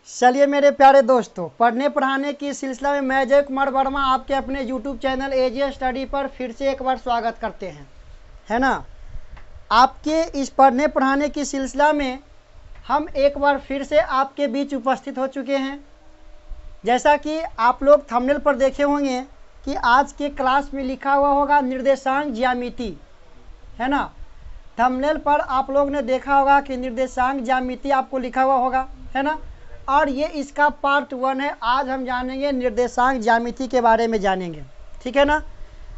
चलिए मेरे प्यारे दोस्तों, पढ़ने पढ़ाने की सिलसिला में मैं अजय कुमार वर्मा आपके अपने YouTube चैनल एजे स्टडी पर फिर से एक बार स्वागत करते हैं, है ना। आपके इस पढ़ने पढ़ाने की सिलसिला में हम एक बार फिर से आपके बीच उपस्थित हो चुके हैं। जैसा कि आप लोग थंबनेल पर देखे होंगे कि आज के क्लास में लिखा हुआ होगा निर्देशांक ज्यामिति, है ना। थंबनेल पर आप लोग ने देखा होगा कि निर्देशांक ज्यामिति आपको लिखा हुआ होगा, है ना। और ये इसका पार्ट 1 है। आज हम जानेंगे निर्देशांक ज्यामिति के बारे में जानेंगे, ठीक है ना।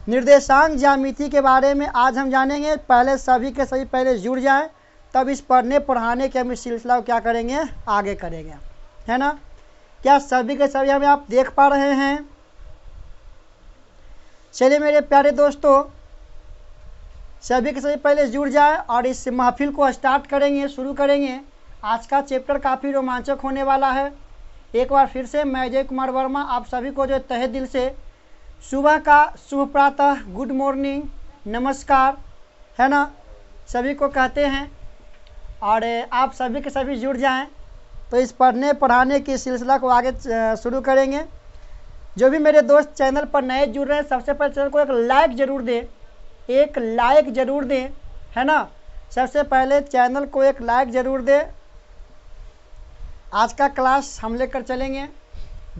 निर्देशांक ज्यामिति के बारे में आज हम जानेंगे। पहले सभी के सभी पहले जुड़ जाएं, तब इस पढ़ने पढ़ाने के हम इस सिलसिला को क्या करेंगे, आगे करेंगे, है ना। क्या सभी के सभी हमें आप देख पा रहे हैं? चलिए मेरे प्यारे दोस्तों, सभी के सभी पहले जुड़ जाए और इस महफिल को स्टार्ट करेंगे, शुरू करेंगे। आज का चैप्टर काफ़ी रोमांचक होने वाला है। एक बार फिर से मैं अजय कुमार वर्मा आप सभी को जो तहे दिल से सुबह का शुभ प्रातः, गुड मॉर्निंग, नमस्कार, है ना, सभी को कहते हैं। और आप सभी के सभी जुड़ जाएं तो इस पढ़ने पढ़ाने की सिलसिला को आगे शुरू करेंगे। जो भी मेरे दोस्त चैनल पर नए जुड़ रहे हैं, सबसे पहले चैनल को एक लाइक ज़रूर दें, एक लाइक ज़रूर दें, है ना। सबसे पहले चैनल को एक लाइक ज़रूर दें। आज का क्लास हम लेकर चलेंगे।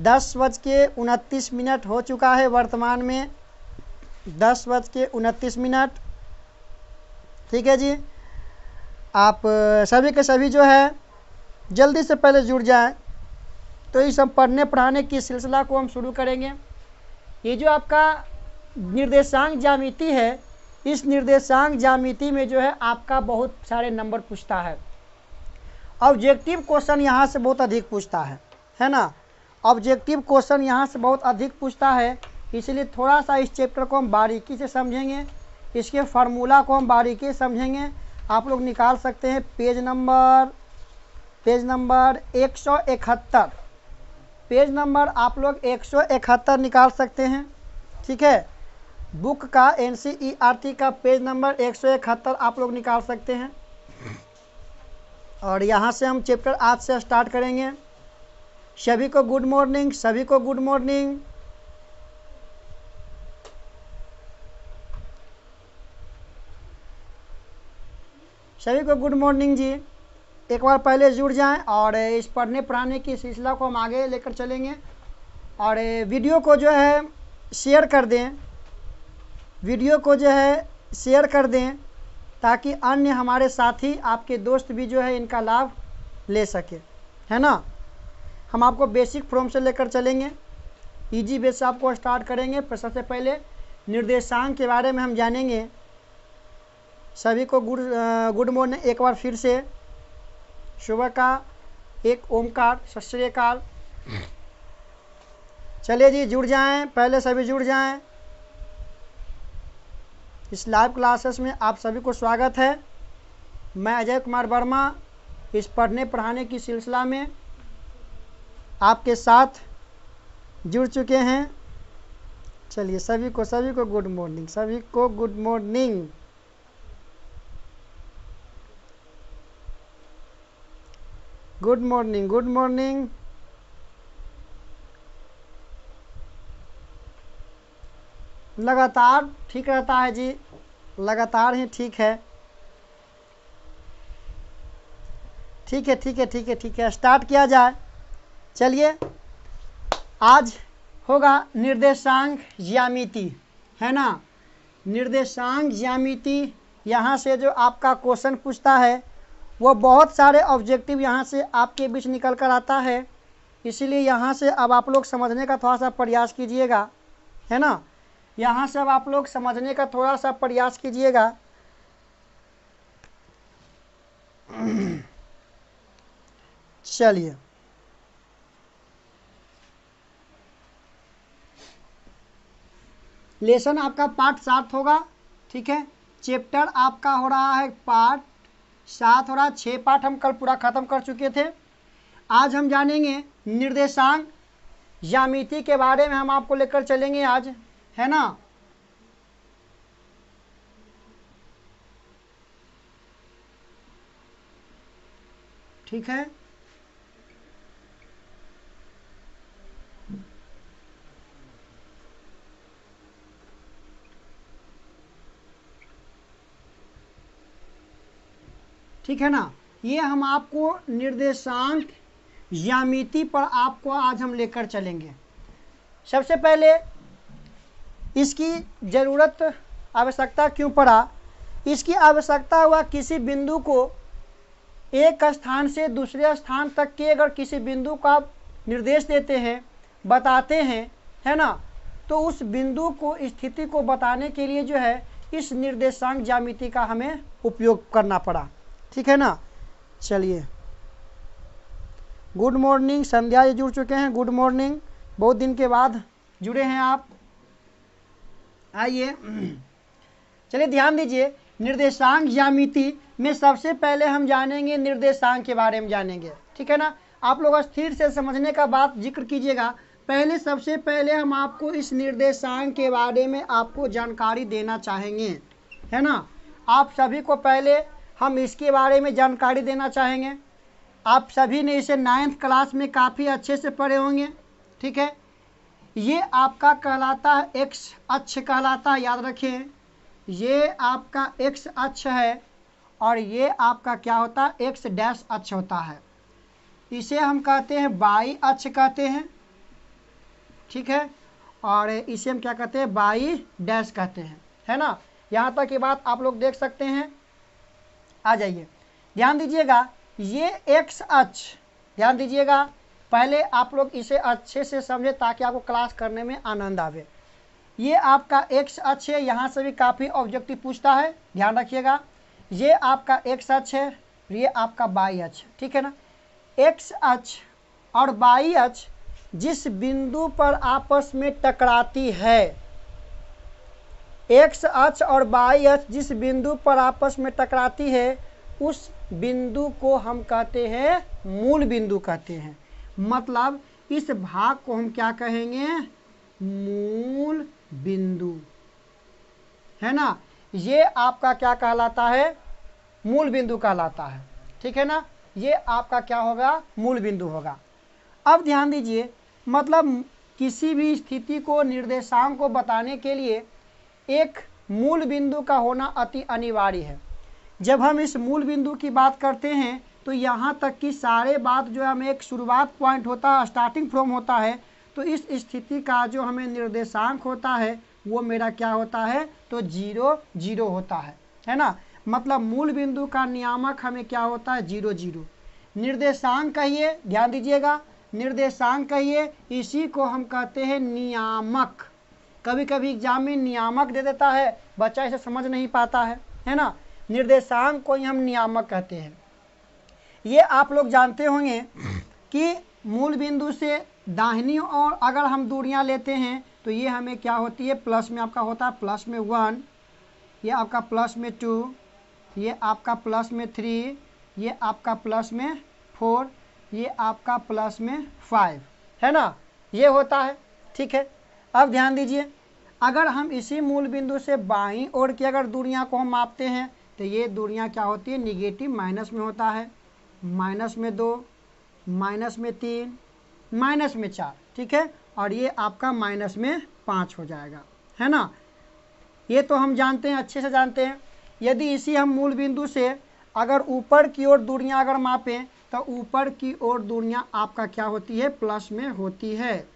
10:29 हो चुका है वर्तमान में, 10:29। ठीक है जी। आप सभी के सभी जो है जल्दी से पहले जुड़ जाएं तो इस हम पढ़ने पढ़ाने की सिलसिला को हम शुरू करेंगे। ये जो आपका निर्देशांक ज्यामिति है, इस निर्देशांक ज्यामिति में जो है आपका बहुत सारे नंबर पूछता है। ऑब्जेक्टिव क्वेश्चन यहाँ से बहुत अधिक पूछता है ना। ऑब्जेक्टिव क्वेश्चन यहाँ से बहुत अधिक पूछता है, इसलिए थोड़ा सा इस चैप्टर को हम बारीकी से समझेंगे, इसके फार्मूला को हम बारीकी से समझेंगे। आप लोग निकाल सकते हैं पेज नंबर 171, पेज नंबर आप लोग 171 निकाल सकते हैं, ठीक है। बुक का NCERT का पेज नंबर 171 आप लोग निकाल सकते हैं। और यहाँ से हम चैप्टर आज से स्टार्ट करेंगे। सभी को गुड मॉर्निंग, सभी को गुड मॉर्निंग। सभी को गुड मॉर्निंग जी। एक बार पहले जुड़ जाएं और इस पढ़ने पढ़ाने की सिलसिला को हम आगे लेकर चलेंगे। और वीडियो को जो है शेयर कर दें, वीडियो को जो है शेयर कर दें ताकि अन्य हमारे साथी आपके दोस्त भी जो है इनका लाभ ले सके, है ना। हम आपको बेसिक फ्रॉम से लेकर चलेंगे, इजी बेस से आपको स्टार्ट करेंगे। पर सबसे पहले निर्देशांक के बारे में हम जानेंगे। सभी को गुड मॉर्निंग एक बार फिर से। सुबह का एक ओमकार, सत श्री अकाल। चलिए जी जुड़ जाएं, पहले सभी जुड़ जाएं। इस लाइव क्लासेस में आप सभी को स्वागत है। मैं अजय कुमार वर्मा इस पढ़ने पढ़ाने की सिलसिला में आपके साथ जुड़ चुके हैं। चलिए सभी को गुड मॉर्निंग, सभी को good morning. Good morning, good morning. लगातार ठीक रहता है जी, लगातार ही ठीक है। ठीक है ठीक है ठीक है ठीक है, स्टार्ट किया जाए। चलिए आज होगा निर्देशांक ज्यामिति, है ना। निर्देशांक ज्यामिति यहाँ से जो आपका क्वेश्चन पूछता है वो बहुत सारे ऑब्जेक्टिव यहाँ से आपके बीच निकल कर आता है। इसीलिए यहाँ से अब आप लोग समझने का थोड़ा सा प्रयास कीजिएगा, है ना। यहाँ से अब आप लोग समझने का थोड़ा सा प्रयास कीजिएगा। चलिए लेसन आपका पार्ट 7 होगा, ठीक है। चैप्टर आपका हो रहा है पार्ट 7 हो रहा है। 6 पार्ट हम कल पूरा ख़त्म कर चुके थे। आज हम जानेंगे निर्देशांक ज्यामिति के बारे में, हम आपको लेकर चलेंगे आज, है ना। ठीक है। ठीक है ना। ये हम आपको निर्देशांक ज्यामिति पर आपको आज हम लेकर चलेंगे। सबसे पहले इसकी ज़रूरत आवश्यकता क्यों पड़ा, इसकी आवश्यकता हुआ किसी बिंदु को एक स्थान से दूसरे स्थान तक के अगर किसी बिंदु का निर्देश देते हैं, बताते हैं, है ना, तो उस बिंदु को स्थिति को बताने के लिए जो है इस निर्देशांक ज्यामिति का हमें उपयोग करना पड़ा। ठीक है ना। चलिए, गुड मॉर्निंग, संध्या जी जुड़ चुके हैं, गुड मॉर्निंग, बहुत दिन के बाद जुड़े हैं आप। आइए चलिए ध्यान दीजिए, निर्देशांक ज्यामिति में सबसे पहले हम जानेंगे निर्देशांक के बारे में जानेंगे। ठीक है ना। आप लोग स्थिर से समझने का बात जिक्र कीजिएगा। पहले सबसे पहले हम आपको इस निर्देशांक के बारे में आपको जानकारी देना चाहेंगे, है ना। आप सभी को पहले हम इसके बारे में जानकारी देना चाहेंगे। आप सभी ने इसे 9th क्लास में काफ़ी अच्छे से पढ़े होंगे। ठीक है। ये आपका कहलाता है एक्स अक्ष कहलाता है, याद रखिए। ये आपका एक्स अक्ष है और ये आपका क्या होता है, एक्स डैश अक्ष होता है। इसे हम कहते हैं वाई अक्ष कहते हैं। ठीक है। और इसे हम क्या कहते हैं, वाई डैश कहते हैं, है ना। यहाँ तक की बात आप लोग देख सकते हैं। आ जाइए, ध्यान दीजिएगा, ये एक्स अक्ष, ध्यान दीजिएगा, पहले आप लोग इसे अच्छे से समझे ताकि आपको क्लास करने में आनंद आवे। ये आपका एक्स अक्ष है, यहाँ से भी काफ़ी ऑब्जेक्टिव पूछता है, ध्यान रखिएगा। ये आपका एक्स अक्ष है, ये आपका वाई अक्ष। ठीक है ना। एक्स अक्ष और वाई अक्ष जिस बिंदु पर आपस में टकराती है, एक्स अक्ष और वाई अक्ष जिस बिंदु पर आपस में टकराती है, उस बिंदु को हम कहते हैं मूल बिंदु कहते हैं। मतलब इस भाग को हम क्या कहेंगे, मूल बिंदु, है ना। ये आपका क्या कहलाता है, मूल बिंदु कहलाता है। ठीक है ना। ये आपका क्या होगा, मूल बिंदु होगा। अब ध्यान दीजिए, मतलब किसी भी स्थिति को निर्देशांक को बताने के लिए एक मूल बिंदु का होना अति अनिवार्य है। जब हम इस मूल बिंदु की बात करते हैं तो यहाँ तक कि सारे बात जो हमें एक शुरुआत पॉइंट होता है, स्टार्टिंग फ्रॉम होता है, तो इस स्थिति का जो हमें निर्देशांक होता है वो मेरा क्या होता है, तो 0 0 होता है ना। मतलब मूल बिंदु का नियामक हमें क्या होता है, 0 0। निर्देशांक कहिए, ध्यान दीजिएगा, निर्देशांक कहिए, इसी को हम कहते हैं नियामक। कभी कभी एग्जाम में नियामक दे देता है, बच्चा इसे समझ नहीं पाता है ना। निर्देशांक को ही हम नियामक कहते हैं। ये आप लोग जानते होंगे कि मूल बिंदु से दाहिनी ओर अगर हम दूरियां लेते हैं तो ये हमें क्या होती है, प्लस में आपका होता है प्लस में 1, ये आपका प्लस में 2, ये आपका प्लस में 3, ये आपका प्लस में 4, ये आपका प्लस में 5, है ना। ये होता है। ठीक है। अब ध्यान दीजिए, अगर हम इसी मूल बिंदु से बाईं ओर की अगर दूरियां को हम मापते हैं तो ये दूरियां क्या होती है, निगेटिव माइनस में होता है, माइनस में 2, माइनस में 3, माइनस में 4। ठीक है। और ये आपका माइनस में 5 हो जाएगा, है ना। ये तो हम जानते हैं, अच्छे से जानते हैं। यदि इसी हम मूल बिंदु से अगर ऊपर की ओर दूरियां अगर मापें तो ऊपर की ओर दूरियां आपका क्या होती है, प्लस में होती है।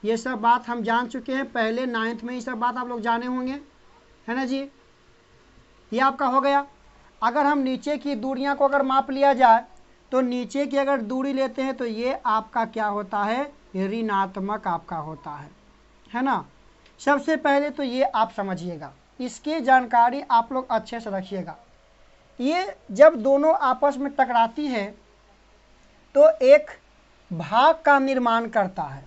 ये सब बात हम जान चुके हैं, पहले 9th में ये सब बात आप लोग जाने होंगे, है ना जी। ये आपका हो गया। अगर हम नीचे की दूरियां को अगर माप लिया जाए तो नीचे की अगर दूरी लेते हैं तो ये आपका क्या होता है, ऋणात्मक आपका होता है ना। सबसे पहले तो ये आप समझिएगा, इसकी जानकारी आप लोग अच्छे से रखिएगा। ये जब दोनों आपस में टकराती है तो एक भाग का निर्माण करता है।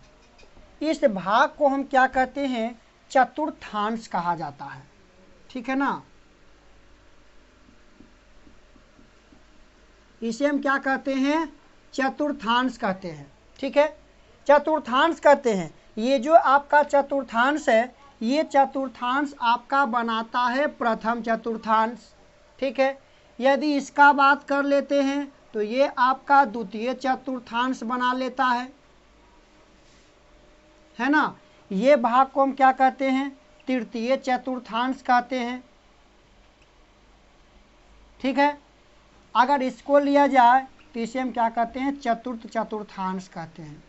इस भाग को हम क्या कहते हैं, चतुर्थांश कहा जाता है। ठीक है ना। इसे हम क्या कहते हैं, चतुर्थांश कहते हैं। ठीक है। चतुर्थांश कहते हैं। ये जो आपका चतुर्थांश है, ये चतुर्थांश आपका बनाता है प्रथम चतुर्थांश। ठीक है। यदि इसका बात कर लेते हैं तो ये आपका द्वितीय चतुर्थांश बना लेता है ना। ये भाग को हम क्या कहते हैं, तृतीय चतुर्थांश कहते हैं। ठीक है। अगर इसको लिया जाए तो इसे हम क्या कहते हैं, चतुर्थ चतुर्थांश कहते हैं।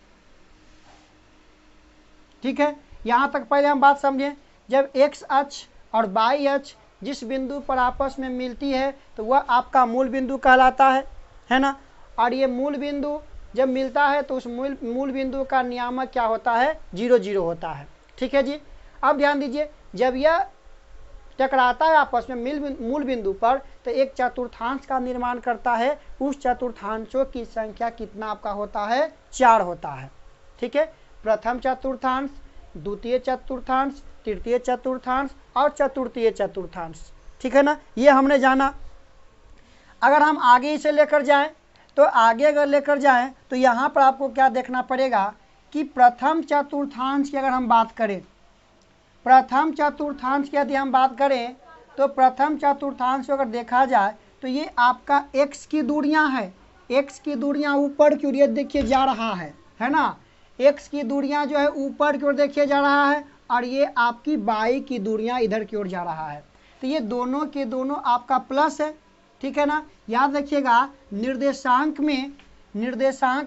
ठीक है, यहाँ तक पहले हम बात समझें। जब x अक्ष और y अक्ष जिस बिंदु पर आपस में मिलती है तो वह आपका मूल बिंदु कहलाता है ना। और ये मूल बिंदु जब मिलता है तो उस मूल बिंदु का नियामक क्या होता है, 0 0 होता है। ठीक है जी। अब ध्यान दीजिए, जब यह टकराता है आपस में मूल बिंदु पर तो एक चतुर्थांश का निर्माण करता है। उस चतुर्थांशों की संख्या कितना आपका होता है, 4 होता है। ठीक है, प्रथम चतुर्थांश, द्वितीय चतुर्थांश, तृतीय चतुर्थांश और चतुर्थीय चतुर्थांश। ठीक है ना, ये हमने जाना। अगर हम आगे इसे लेकर जाएं तो आगे अगर लेकर जाएं तो यहाँ पर आपको क्या देखना पड़ेगा कि प्रथम चतुर्थांश की अगर हम बात करें, प्रथम चतुर्थांश की यदि हम बात करें तो प्रथम चतुर्थांश अगर देखा जाए तो ये आपका x की दूरियां है। x की दूरियां ऊपर की ओर ये देखिए जा रहा है ना। x की दूरियां जो है ऊपर की ओर देखिए जा रहा है और ये आपकी y की दूरियां इधर की ओर जा रहा है। तो ये दोनों के दोनों आपका प्लस है। ठीक है ना, याद रखिएगा निर्देशांक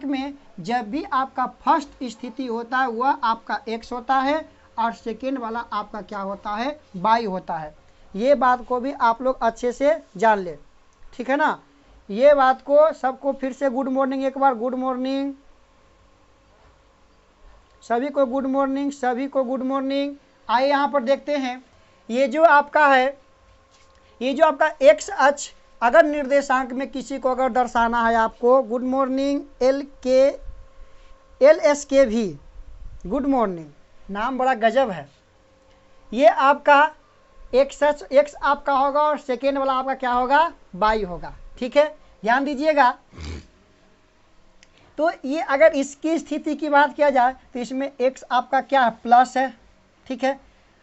में जब भी आपका फर्स्ट स्थिति होता है वह आपका x होता है और सेकेंड वाला आपका क्या होता है, y होता है। ये बात को भी आप लोग अच्छे से जान ले। ठीक है ना, ये बात को सबको फिर से गुड मॉर्निंग, एक बार गुड मॉर्निंग सभी को, गुड मॉर्निंग सभी को, गुड मॉर्निंग। आइए यहाँ पर देखते हैं, ये जो आपका है, ये जो आपका x अक्ष अगर निर्देशांक में किसी को अगर दर्शाना है आपको, गुड मॉर्निंग LSK भी गुड मॉर्निंग, नाम बड़ा गजब है। ये आपका x आपका होगा और सेकेंड वाला आपका क्या होगा, y होगा। ठीक है, ध्यान दीजिएगा। तो ये अगर इसकी स्थिति की बात किया जाए तो इसमें x आपका क्या है, प्लस है। ठीक है,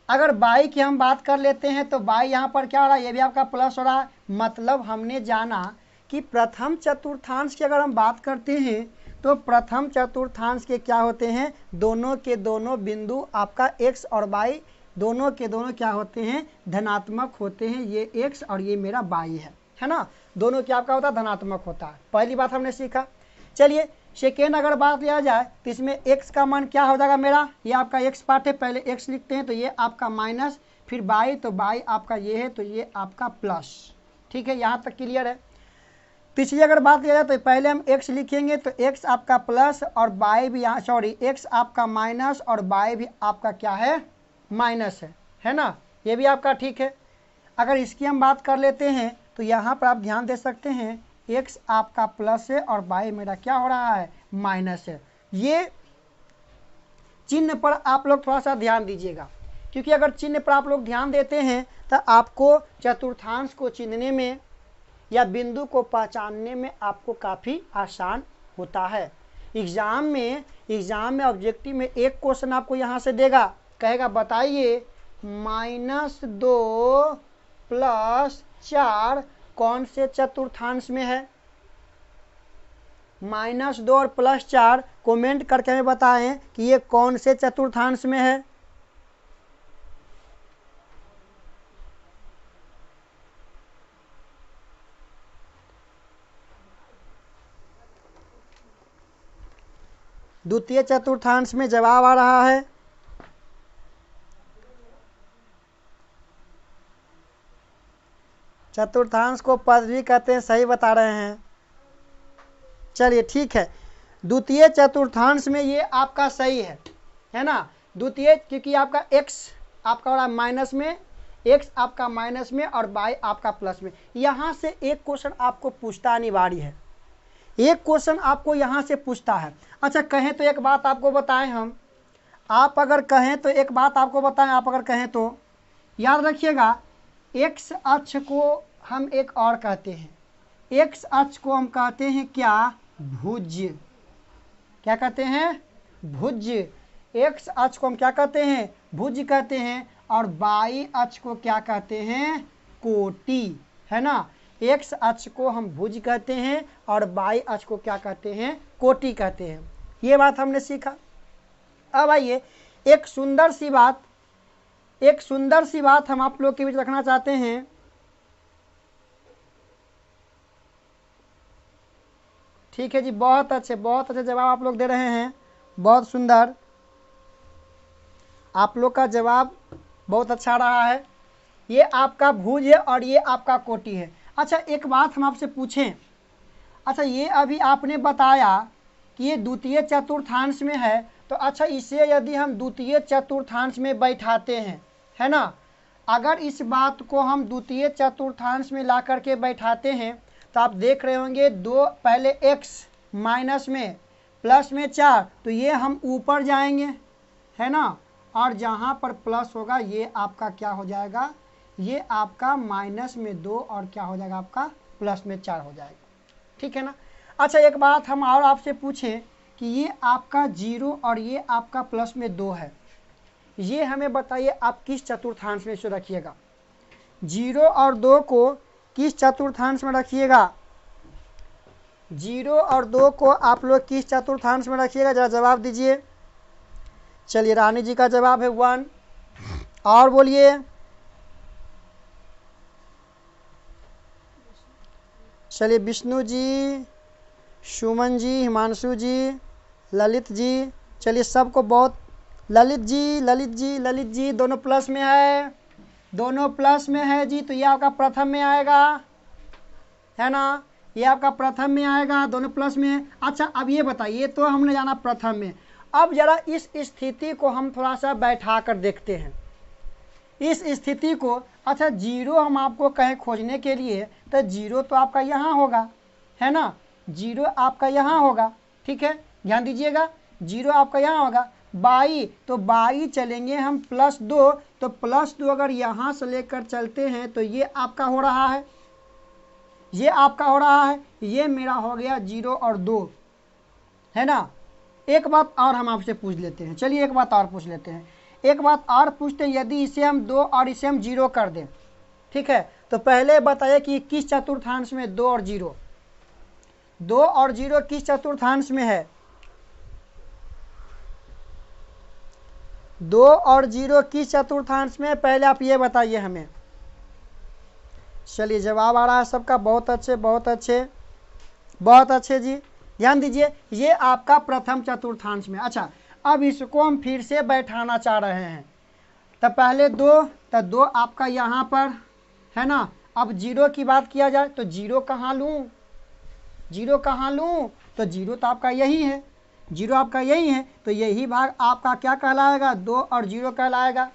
अगर y की हम बात कर लेते हैं तो y यहाँ पर क्या हो रहा है, ये भी आपका प्लस हो रहा है। मतलब हमने जाना कि प्रथम चतुर्थांश की अगर हम बात करते हैं तो प्रथम चतुर्थांश के क्या होते हैं, दोनों के दोनों बिंदु आपका x और y दोनों के दोनों क्या होते हैं, धनात्मक होते हैं। ये x और ये मेरा y है ना, दोनों क्या आपका होता है, धनात्मक होता है। पहली बात हमने सीखा। चलिए सेकेंड अगर बात लिया जाए तो इसमें x का मान क्या हो जाएगा मेरा, ये आपका x पार्ट है, पहले x लिखते हैं तो ये आपका माइनस, फिर y तो y आपका ये है तो ये आपका प्लस। ठीक है, यहाँ तक क्लियर है। पिछली अगर बात किया जाए तो पहले हम x लिखेंगे तो x आपका प्लस और y भी यहाँ, सॉरी x आपका माइनस और y भी आपका क्या है, माइनस है ना, ये भी आपका ठीक है। अगर इसकी हम बात कर लेते हैं तो यहाँ पर आप ध्यान दे सकते हैं x आपका प्लस है और y मेरा क्या हो रहा है, माइनस है। ये चिन्ह पर आप लोग थोड़ा सा ध्यान दीजिएगा, क्योंकि अगर चिन्ह पर आप लोग ध्यान देते हैं तो आपको चतुर्थांश को चिन्हने में या बिंदु को पहचानने में आपको काफ़ी आसान होता है। एग्ज़ाम में ऑब्जेक्टिव में एक क्वेश्चन आपको यहाँ से देगा, कहेगा बताइए -2 + 4 कौन से चतुर्थांश में है। -2 और +4 कमेंट करके हमें बताएं कि ये कौन से चतुर्थांश में है। द्वितीय चतुर्थांश में जवाब आ रहा है। चतुर्थांश को पद भी कहते हैं, सही बता रहे हैं। चलिए ठीक है, द्वितीय चतुर्थांश में ये आपका सही है ना। द्वितीय क्योंकि आपका x आपका हो रहा है माइनस में, x आपका माइनस में और y आपका प्लस में। यहाँ से एक क्वेश्चन आपको पूछता अनिवार्य है, एक क्वेश्चन आपको यहाँ से पूछता है। अच्छा कहें तो एक बात आपको बताएं हम, आप अगर कहें तो एक बात आपको बताएं, आप अगर कहें तो याद रखिएगा x अक्ष को हम एक और कहते हैं, x अक्ष को हम कहते हैं क्या, भुज। क्या कहते हैं, भुज। x अक्ष को हम क्या कहते हैं, भुज कहते हैं। और y अक्ष को क्या कहते हैं, कोटि, है ना। x अक्ष को हम भुज कहते हैं और y अक्ष को क्या कहते हैं, कोटि कहते हैं। ये बात हमने सीखा। अब आइए एक सुंदर सी बात हम आप लोग के बीच रखना चाहते हैं। ठीक है जी, बहुत अच्छे जवाब आप लोग दे रहे हैं, बहुत सुंदर, आप लोग का जवाब बहुत अच्छा रहा है। ये आपका भुज है और ये आपका कोटि है। अच्छा एक बात हम आपसे पूछें, अच्छा ये अभी आपने बताया कि ये द्वितीय चतुर्थांश में है, तो अच्छा इसे यदि हम द्वितीय चतुर्थांश में बैठाते हैं, है ना, अगर इस बात को हम द्वितीय चतुर्थांश में ला करके बैठाते हैं तो आप देख रहे होंगे दो पहले x माइनस में प्लस में 4, तो ये हम ऊपर जाएंगे, है ना, और जहाँ पर प्लस होगा ये आपका क्या हो जाएगा, ये आपका माइनस में 2 और क्या हो जाएगा आपका प्लस में 4 हो जाएगा, ठीक है ना। अच्छा एक बात हम और आपसे पूछें कि ये आपका 0 और ये आपका प्लस में 2 है, ये हमें बताइए आप किस चतुर्थांश में इसे रखिएगा, 0 और 2 को किस चतुर्थांश में रखिएगा, 0 और 2 को आप लोग किस चतुर्थांश में रखिएगा, जरा जवाब दीजिए। चलिए रानी जी का जवाब है 1, और बोलिए, चलिए विष्णु जी, सुमन जी, हिमांशु जी, ललित जी, चलिए सबको बहुत, ललित जी दोनों प्लस में है, दोनों प्लस में है जी, तो ये आपका प्रथम में आएगा, है ना, ये आपका प्रथम में आएगा, दोनों प्लस में है। अच्छा अब ये बताइए, तो हमने जाना प्रथम में, अब जरा इस स्थिति को हम थोड़ा सा बैठा कर देखते हैं, इस स्थिति को। अच्छा 0 हम आपको कहें खोजने के लिए, तो 0 तो आपका यहाँ होगा, है ना, 0 आपका यहाँ होगा, ठीक है, ध्यान दीजिएगा, 0 आपका यहाँ होगा। 22, तो 22 चलेंगे हम +2, तो +2 अगर यहाँ से लेकर चलते हैं तो ये आपका हो रहा है, ये आपका हो रहा है, ये मेरा हो गया 0 और 2, है ना। एक बात और हम आपसे पूछ लेते हैं, चलिए एक बात और पूछ लेते हैं, एक बात और पूछते हैं, यदि इसे हम 2 और इसे हम 0 कर दें, ठीक है, तो पहले बताइए कि किस चतुर्थांश में 2 और 0, 2 और 0 किस चतुर्थांश में है, 2 और 0 किस चतुर्थांश में, पहले आप ये बताइए हमें। चलिए जवाब आ रहा है सबका, बहुत अच्छे बहुत अच्छे जी, ध्यान दीजिए, ये आपका प्रथम चतुर्थांश में। अच्छा अब इसको हम फिर से बैठाना चाह रहे हैं, तो पहले 2, तो 2 आपका यहाँ पर, है ना। अब 0 की बात किया जाए तो 0 कहाँ लूँ, 0 कहाँ लूँ, तो 0 तो आपका यही है, 0 आपका यही है, तो यही भाग आपका क्या कहलाएगा, 2 और 0 कहलाएगा।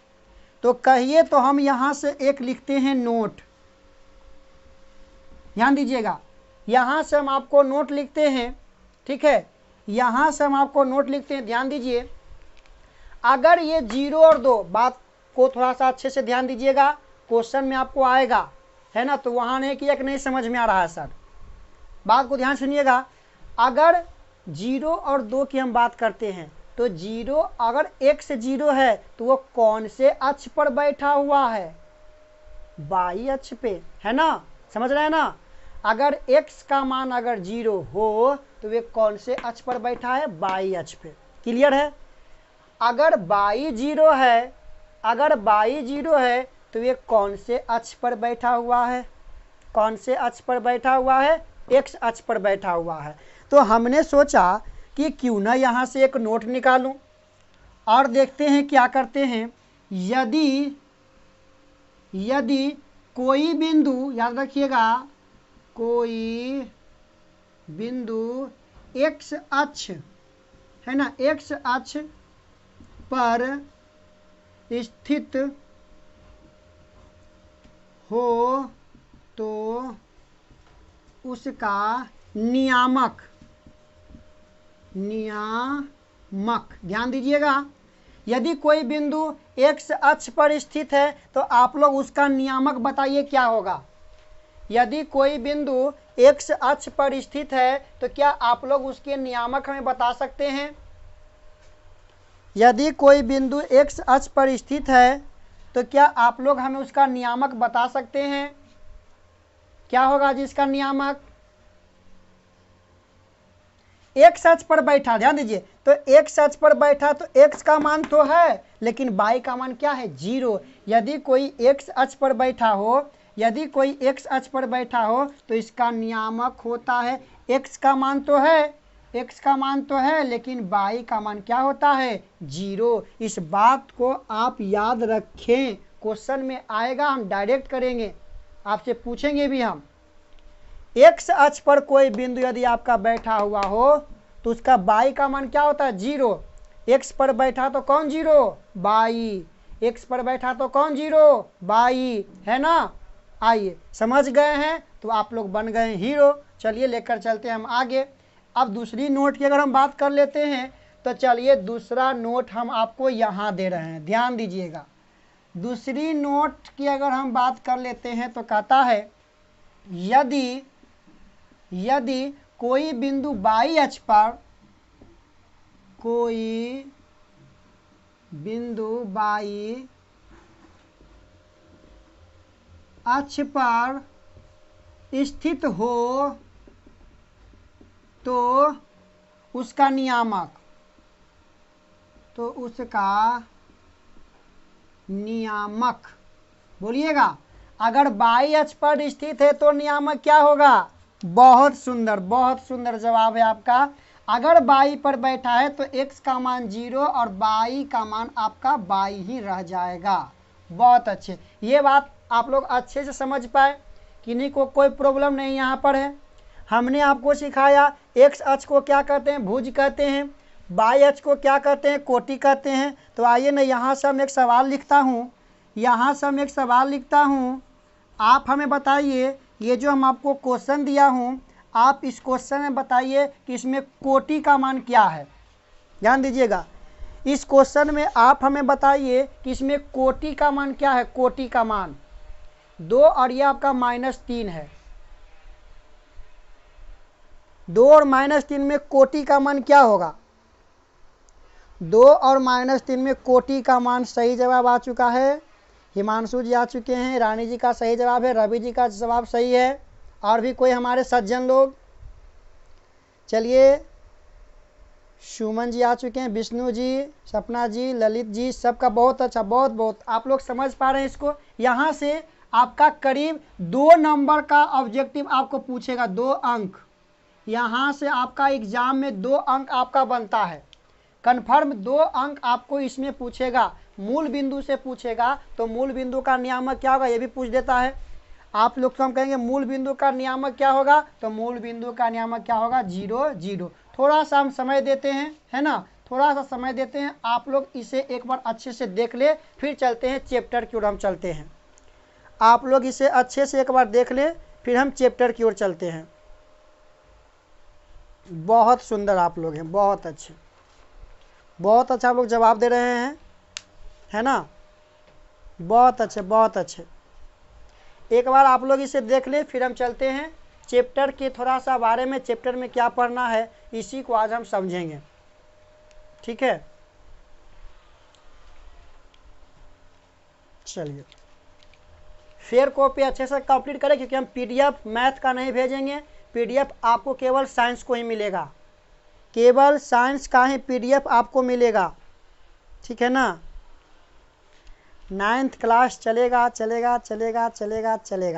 तो कहिए तो हम यहाँ से एक लिखते हैं नोट, ध्यान दीजिएगा, यहाँ से हम आपको नोट लिखते हैं, ठीक है, यहाँ से हम आपको नोट लिखते हैं, ध्यान दीजिए, अगर ये 0 और 2, बात को थोड़ा सा अच्छे से ध्यान दीजिएगा, क्वेश्चन में आपको आएगा, है ना, तो वहाँ नहीं किया कि नहीं समझ में आ रहा है सर, बात को ध्यान सुनिएगा। अगर 0 और 2 की हम बात करते हैं, तो 0 अगर x 0 है तो वो कौन से अक्ष पर बैठा हुआ है, बाई अक्ष पे, है ना, समझ रहे हैं ना। अगर x का मान अगर 0 हो तो वे कौन से अक्ष पर बैठा है, बाई अक्ष पे, क्लियर है। अगर बाई 0 है, अगर बाई 0 है तो ये कौन से अक्ष पर बैठा हुआ है, कौन से अक्ष पर बैठा हुआ है, x अक्ष पर बैठा हुआ है। तो हमने सोचा कि क्यों ना यहाँ से एक नोट निकालूं और देखते हैं क्या करते हैं। यदि कोई बिंदु, याद रखिएगा, कोई बिंदु x अक्ष, है ना, x अक्ष पर स्थित हो तो उसका नियामक, ध्यान दीजिएगा, यदि कोई बिंदु x अक्ष पर स्थित है तो आप लोग उसका नियामक बताइए क्या होगा। यदि कोई बिंदु x अक्ष पर स्थित है तो क्या आप लोग उसके नियामक हमें बता सकते हैं। यदि कोई बिंदु x अक्ष पर स्थित है तो क्या आप लोग हमें उसका नियामक बता सकते हैं, क्या होगा जिसका नियामक। x अक्ष पर बैठा, ध्यान दीजिए, तो x अक्ष पर बैठा तो x का मान तो है, लेकिन y का मान क्या है, 0। यदि कोई x अक्ष पर बैठा हो, यदि कोई x अक्ष पर बैठा हो तो इसका नियामक होता है x का मान तो है, x का मान तो है, लेकिन y का मान क्या होता है 0। इस बात को आप याद रखें, क्वेश्चन में आएगा, हम डायरेक्ट करेंगे, आपसे पूछेंगे भी हम। x अक्ष पर कोई बिंदु यदि आपका बैठा हुआ हो तो उसका y का मान क्या होता है 0। x पर बैठा तो कौन 0, y, x पर बैठा तो कौन 0, y, है ना। आइए समझ गए हैं तो आप लोग बन गए हीरो। चलिए लेकर चलते हैं हम आगे। अब दूसरी नोट की अगर हम बात कर लेते हैं तो चलिए दूसरा नोट हम आपको यहाँ दे रहे हैं, ध्यान दीजिएगा। दूसरी नोट की अगर हम बात कर लेते हैं तो कहता है यदि कोई बिंदु y अक्ष पर, कोई बिंदु y अक्ष पर स्थित हो तो उसका नियामक, बोलिएगा, अगर y अक्ष पर स्थित है तो नियामक क्या होगा। बहुत सुंदर जवाब है आपका। अगर y पर बैठा है तो x का मान 0 और y का मान आपका y ही रह जाएगा। बहुत अच्छे, ये बात आप लोग अच्छे से समझ पाए, किन्हीं को कोई प्रॉब्लम नहीं यहाँ पर है। हमने आपको सिखाया x अक्ष को क्या कहते हैं, भुज कहते हैं, y अक्ष को क्या कहते हैं, कोटि कहते हैं। तो आइए ना यहाँ से हम एक सवाल लिखता हूँ, आप हमें बताइए, ये जो हम आपको क्वेश्चन दिया हूँ, आप इस क्वेश्चन में बताइए कि इसमें कोटि का मान क्या है। ध्यान दीजिएगा, इस क्वेश्चन में आप हमें बताइए कि इसमें कोटि का मान क्या है। कोटि का मान 2 और ये आपका -3 है। 2 और -3 में कोटि का मान क्या होगा। 2 और -3 में कोटि का मान, सही जवाब आ चुका है। हिमांशु जी आ चुके हैं, रानी जी का सही जवाब है, रवि जी का जवाब सही है, और भी कोई हमारे सज्जन लोग। चलिए सुमन जी आ चुके हैं, विष्णु जी, सपना जी, ललित जी, सबका बहुत अच्छा, बहुत आप लोग समझ पा रहे हैं इसको। यहाँ से आपका करीब 2 नंबर का ऑब्जेक्टिव आपको पूछेगा, 2 अंक। यहाँ से आपका एग्जाम में 2 अंक आपका बनता है, कन्फर्म 2 अंक आपको इसमें पूछेगा। मूल बिंदु से पूछेगा तो मूल बिंदु का नियामक क्या होगा ये भी पूछ देता है। आप लोग तो हम कहेंगे मूल बिंदु का नियामक क्या होगा, तो मूल बिंदु का नियामक क्या होगा 0 0। थोड़ा सा हम समय देते हैं, है ना, थोड़ा सा समय देते हैं। आप लोग इसे एक बार अच्छे से देख ले, फिर चलते हैं चैप्टर की ओर हम चलते हैं। आप लोग इसे अच्छे से एक बार देख ले, फिर हम चैप्टर की ओर चलते हैं। बहुत सुंदर आप लोग हैं, बहुत अच्छे, बहुत अच्छा आप लोग जवाब दे रहे हैं, है ना, बहुत अच्छे। एक बार आप लोग इसे देख ले, फिर हम चलते हैं चैप्टर के थोड़ा सा बारे में। चैप्टर में क्या पढ़ना है इसी को आज हम समझेंगे, ठीक है। चलिए फेयर कॉपी अच्छे से कंप्लीट करें, क्योंकि हम पीडीएफ मैथ का नहीं भेजेंगे, पीडीएफ आपको केवल साइंस को ही मिलेगा, केवल साइंस का ही पीडीएफ आपको मिलेगा, ठीक है ना। 9th क्लास चलेगा,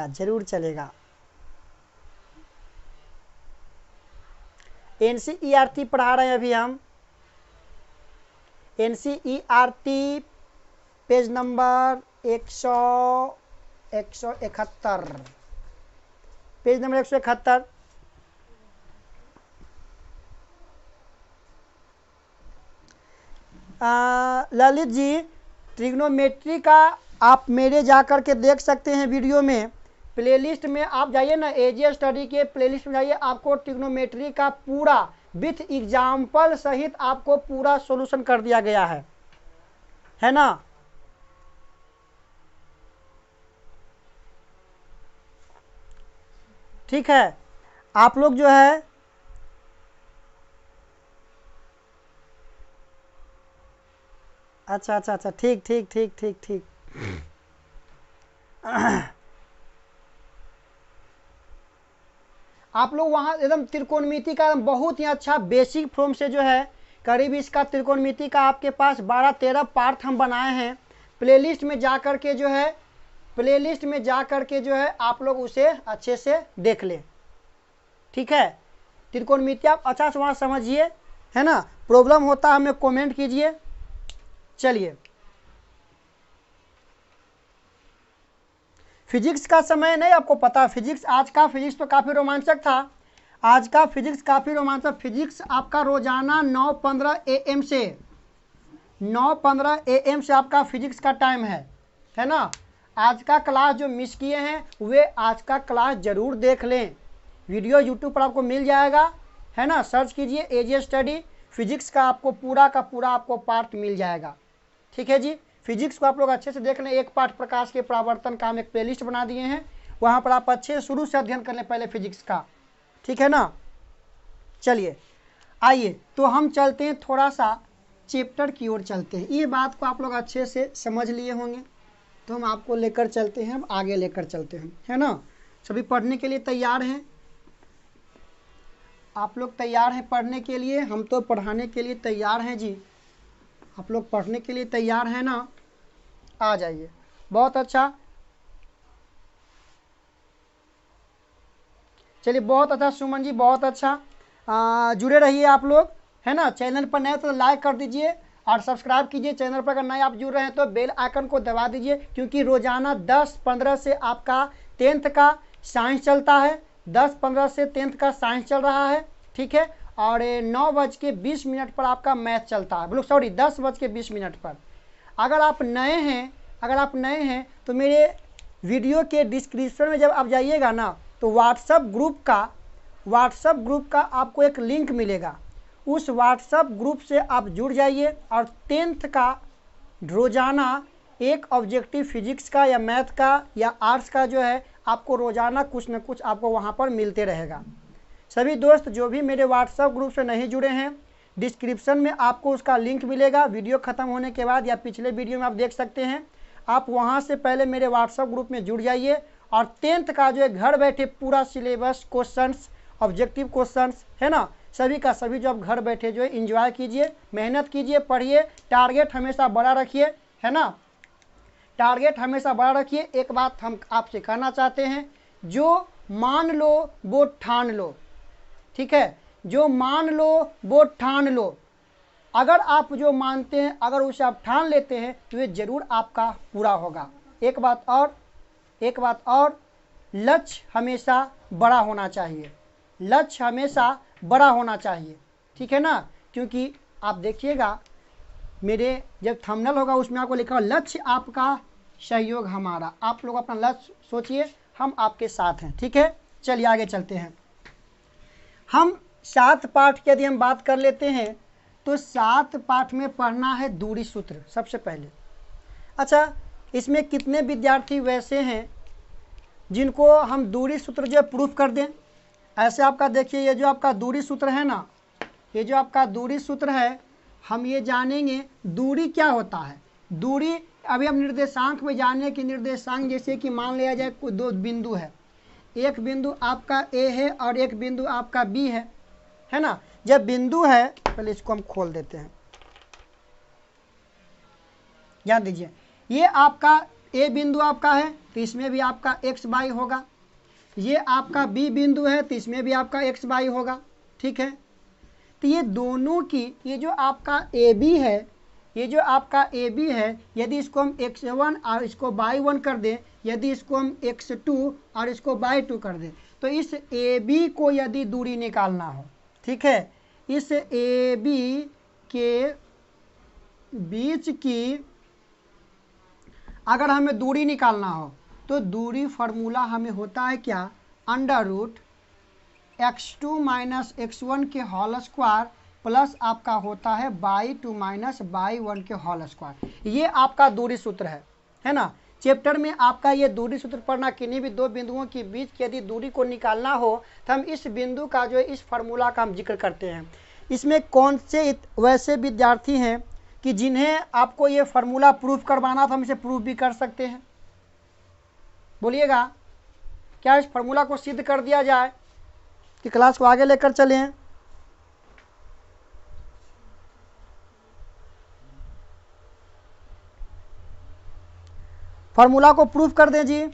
जरूर चलेगा। एनसीईआरटी पढ़ा रहे हैं अभी हम, NCERT page number 171, page number 171। Lalit ji, trigonometry का आप मेरे जा कर के देख सकते हैं वीडियो में, प्लेलिस्ट में आप जाइए ना, एजीएस स्टडी के प्लेलिस्ट में जाइए, आपको ट्रिग्नोमेट्री का पूरा विथ एग्जाम्पल सहित आपको पूरा सॉल्यूशन कर दिया गया है ना। ठीक है, आप लोग जो है अच्छा, ठीक। आप लोग वहाँ एकदम त्रिकोणमिति का बहुत ही अच्छा बेसिक फॉर्म से जो है, करीब इसका त्रिकोणमिति का आपके पास 12-13 पार्ट हम बनाए हैं। प्लेलिस्ट में जा कर के जो है आप लोग उसे अच्छे से देख लें, ठीक है। त्रिकोणमिति आप अच्छा से वहाँ समझिए, है ना। प्रॉब्लम होता है हमें कमेंट कीजिए। चलिए, फिजिक्स का समय नहीं आपको पता, फिजिक्स आज का फिजिक्स तो काफ़ी रोमांचक था। आज का फिजिक्स काफ़ी रोमांचक, फिजिक्स आपका रोजाना 9:15 AM से 9:15 AM से आपका फिजिक्स का टाइम है ना। आज का क्लास जो मिस किए हैं वे आज का क्लास जरूर देख लें, वीडियो यूट्यूब पर आपको मिल जाएगा, है ना। सर्च कीजिए एजीएस स्टडी, फिजिक्स का आपको पूरा का पूरा आपको पार्ट मिल जाएगा, ठीक है जी। फिजिक्स को आप लोग अच्छे से देख लें, एक पाठ प्रकाश के परावर्तन का हम एक प्लेलिस्ट बना दिए हैं, वहाँ पर आप अच्छे शुरू से अध्ययन कर लें पहले फिजिक्स का, ठीक है ना। चलिए आइए तो हम चलते हैं, थोड़ा सा चैप्टर की ओर चलते हैं। ये बात को आप लोग अच्छे से समझ लिए होंगे, तो हम आपको लेकर चलते हैं, अब आगे लेकर चलते हैं, है ना। सभी पढ़ने के लिए तैयार हैं? आप लोग तैयार हैं पढ़ने के लिए? हम तो पढ़ाने के लिए तैयार हैं जी। आप लोग पढ़ने के लिए तैयार हैं ना? आ जाइए, बहुत अच्छा। चलिए बहुत अच्छा सुमन जी, बहुत अच्छा। जुड़े रहिए आप लोग, है ना। चैनल पर नए तो लाइक कर दीजिए और सब्सक्राइब कीजिए। चैनल पर अगर नए आप जुड़ रहे हैं तो बेल आइकन को दबा दीजिए, क्योंकि रोजाना 10:15 से आपका 10th का साइंस चलता है। 10:15 से 10th का साइंस चल रहा है, ठीक है। और 9:20 पर आपका मैथ चलता है, बोलो सॉरी 10:20 पर। अगर आप नए हैं तो मेरे वीडियो के डिस्क्रिप्शन में जब आप जाइएगा ना, तो व्हाट्सएप ग्रुप का आपको एक लिंक मिलेगा। उस व्हाट्सएप ग्रुप से आप जुड़ जाइए और 10th का रोजाना एक ऑब्जेक्टिव फिजिक्स का या मैथ का या आर्ट्स का जो है आपको रोजाना कुछ न कुछ आपको वहाँ पर मिलते रहेगा। सभी दोस्त जो भी मेरे व्हाट्सएप ग्रुप से नहीं जुड़े हैं, डिस्क्रिप्शन में आपको उसका लिंक मिलेगा, वीडियो ख़त्म होने के बाद या पिछले वीडियो में आप देख सकते हैं। आप वहाँ से पहले मेरे व्हाट्सएप ग्रुप में जुड़ जाइए और 10th का जो है घर बैठे पूरा सिलेबस, क्वेश्चंस, ऑब्जेक्टिव क्वेश्चंस, है ना, सभी का सभी जो आप घर बैठे जो है इंजॉय कीजिए, मेहनत कीजिए, पढ़िए। टारगेट हमेशा बड़ा रखिए, है ना, टारगेट हमेशा बड़ा रखिए। एक बात हम आपसे कहना चाहते हैं, जो मान लो वो ठान लो, ठीक है। जो मान लो वो ठान लो। अगर आप जो मानते हैं अगर उसे आप ठान लेते हैं तो ये जरूर आपका पूरा होगा। एक बात और, लक्ष्य हमेशा बड़ा होना चाहिए, लक्ष्य हमेशा बड़ा होना चाहिए, ठीक है ना। क्योंकि आप देखिएगा मेरे जब थंबनेल होगा उसमें आपको लिखा लक्ष्य आपका, सहयोग हमारा। आप लोग अपना लक्ष्य सोचिए, हम आपके साथ हैं, ठीक है। चलिए आगे चलते हैं। हम 7 पाठ की यदि हम बात कर लेते हैं तो 7 पाठ में पढ़ना है दूरी सूत्र सबसे पहले। अच्छा, इसमें कितने विद्यार्थी वैसे हैं जिनको हम दूरी सूत्र जो प्रूफ कर दें? ऐसे आपका देखिए, ये जो आपका दूरी सूत्र है ना, ये जो आपका दूरी सूत्र है, हम ये जानेंगे दूरी क्या होता है। दूरी अभी हम निर्देशांक में जाने कि निर्देशांक जैसे कि मान लिया जाए कोई 2 बिंदु है, एक बिंदु आपका ए है और एक बिंदु आपका बी है ना। जब बिंदु है, पहले इसको हम खोल देते हैं, ध्यान दीजिए, ये आपका ए बिंदु आपका है तो इसमें भी आपका एक्स वाई होगा। ये आपका बी बिंदु है तो इसमें भी आपका एक्स वाई होगा, ठीक है। तो ये दोनों की, ये जो आपका ए बी है, ये जो आपका ए बी है, यदि इसको हम x1 और इसको y1 कर दें, यदि इसको हम x2 और इसको y2 कर दें, तो इस ए बी को यदि दूरी निकालना हो, ठीक है, इस ए बी के बीच की अगर हमें दूरी निकालना हो तो दूरी फार्मूला हमें होता है क्या, √x2 - x1 के होल स्क्वायर प्लस आपका होता है y2 - y1 के होल स्क्वायर। ये आपका दूरी सूत्र है ना। चैप्टर में आपका ये दूरी सूत्र पढ़ना, किन्हीं भी 2 बिंदुओं के बीच की यदि दूरी को निकालना हो तो हम इस बिंदु का जो है इस फार्मूला का हम जिक्र करते हैं। इसमें कौन से वैसे विद्यार्थी हैं कि जिन्हें आपको ये फार्मूला प्रूफ करवाना था, हम इसे प्रूफ भी कर सकते हैं? बोलिएगा, क्या इस फार्मूला को सिद्ध कर दिया जाए कि क्लास को आगे लेकर चलें? फार्मूला को प्रूफ कर दें जी।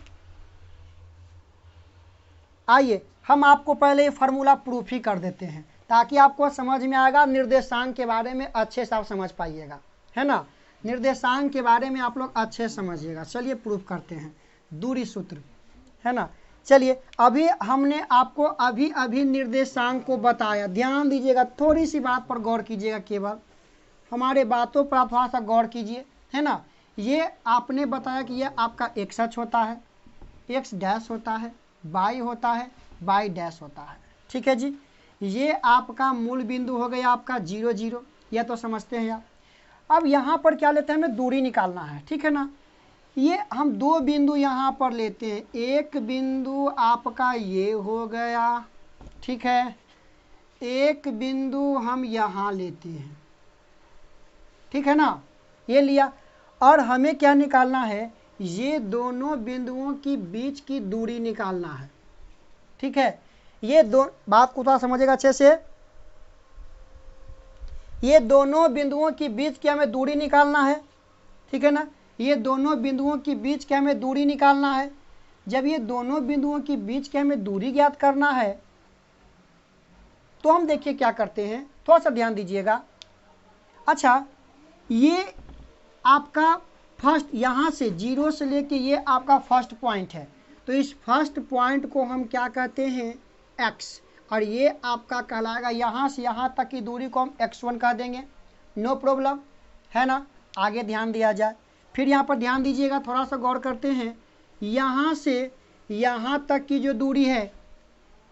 आइए हम आपको पहले ये फार्मूला प्रूफ ही कर देते हैं ताकि आपको समझ में आएगा, निर्देशांक के बारे में अच्छे से आप समझ पाइएगा, है ना। निर्देशांक के बारे में आप लोग अच्छे से समझिएगा। चलिए प्रूफ करते हैं, दूरी सूत्र, है ना। चलिए अभी हमने आपको अभी निर्देशांक को बताया, ध्यान दीजिएगा, थोड़ी सी बात पर गौर कीजिएगा, केवल हमारे बातों पर आप थोड़ा सा गौर कीजिए, है ना। ये आपने बताया कि ये आपका एक्स अक्ष होता है, एक्स डैश होता है, वाई होता है, वाई डैश होता है, ठीक है जी। ये आपका मूल बिंदु हो गया आपका 0 0, यह तो समझते हैं आप। अब यहाँ पर क्या लेते हैं, हमें दूरी निकालना है, ठीक है ना। ये हम दो बिंदु यहाँ पर लेते हैं, एक बिंदु आपका ये हो गया, ठीक है, एक बिंदु हम यहाँ लेते हैं, ठीक है ना, ये लिया। और हमें क्या निकालना है, ये दोनों बिंदुओं की बीच की दूरी निकालना है, ठीक है। ये दो बात को थोड़ा समझिएगा अच्छे से, ये दोनों बिंदुओं की बीच की हमें दूरी निकालना है, ठीक है ना। ये दोनों बिंदुओं की बीच की हमें दूरी निकालना है। जब ये दोनों बिंदुओं की बीच की हमें दूरी ज्ञात करना है तो हम देखिए क्या करते हैं, थोड़ा सा ध्यान दीजिएगा। अच्छा, ये आपका फर्स्ट, यहाँ से 0 से लेके ये आपका फर्स्ट पॉइंट है, तो इस फर्स्ट पॉइंट को हम क्या कहते हैं, x, और ये आपका कहलाएगा यहाँ से यहाँ तक की दूरी को हम x1 कह देंगे, नो प्रॉब्लम, है ना। आगे ध्यान दिया जाए, फिर यहाँ पर ध्यान दीजिएगा, थोड़ा सा गौर करते हैं, यहाँ से यहाँ तक की जो दूरी है,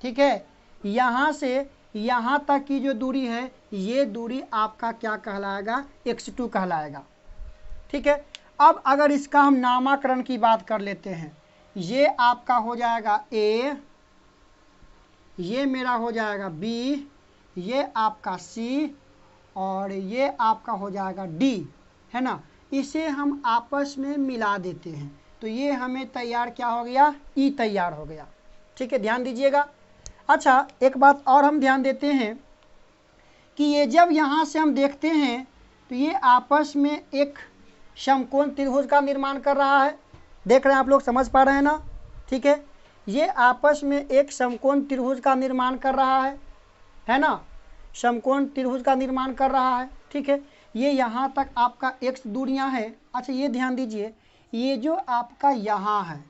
ठीक है, यहाँ से यहाँ तक की जो दूरी है, ये दूरी आपका क्या कहलाएगा, x2 कहलाएगा, ठीक है। अब अगर इसका हम नामकरण की बात कर लेते हैं, ये आपका हो जाएगा A, ये मेरा हो जाएगा B, ये आपका C, और ये आपका हो जाएगा D, है ना। इसे हम आपस में मिला देते हैं तो ये हमें तैयार क्या हो गया, E तैयार हो गया, ठीक है, ध्यान दीजिएगा। अच्छा, एक बात और हम ध्यान देते हैं कि ये जब यहाँ से हम देखते हैं तो ये आपस में एक समकोण त्रिभुज का निर्माण कर रहा है, देख रहे हैं आप लोग, समझ पा रहे हैं ना, ठीक है। ये आपस में एक समकोण त्रिभुज का निर्माण कर रहा है ना, समकोण त्रिभुज का निर्माण कर रहा है, ठीक है। ये यहाँ तक आपका x दूरियाँ हैं। अच्छा, ये ध्यान दीजिए, ये जो आपका यहाँ है,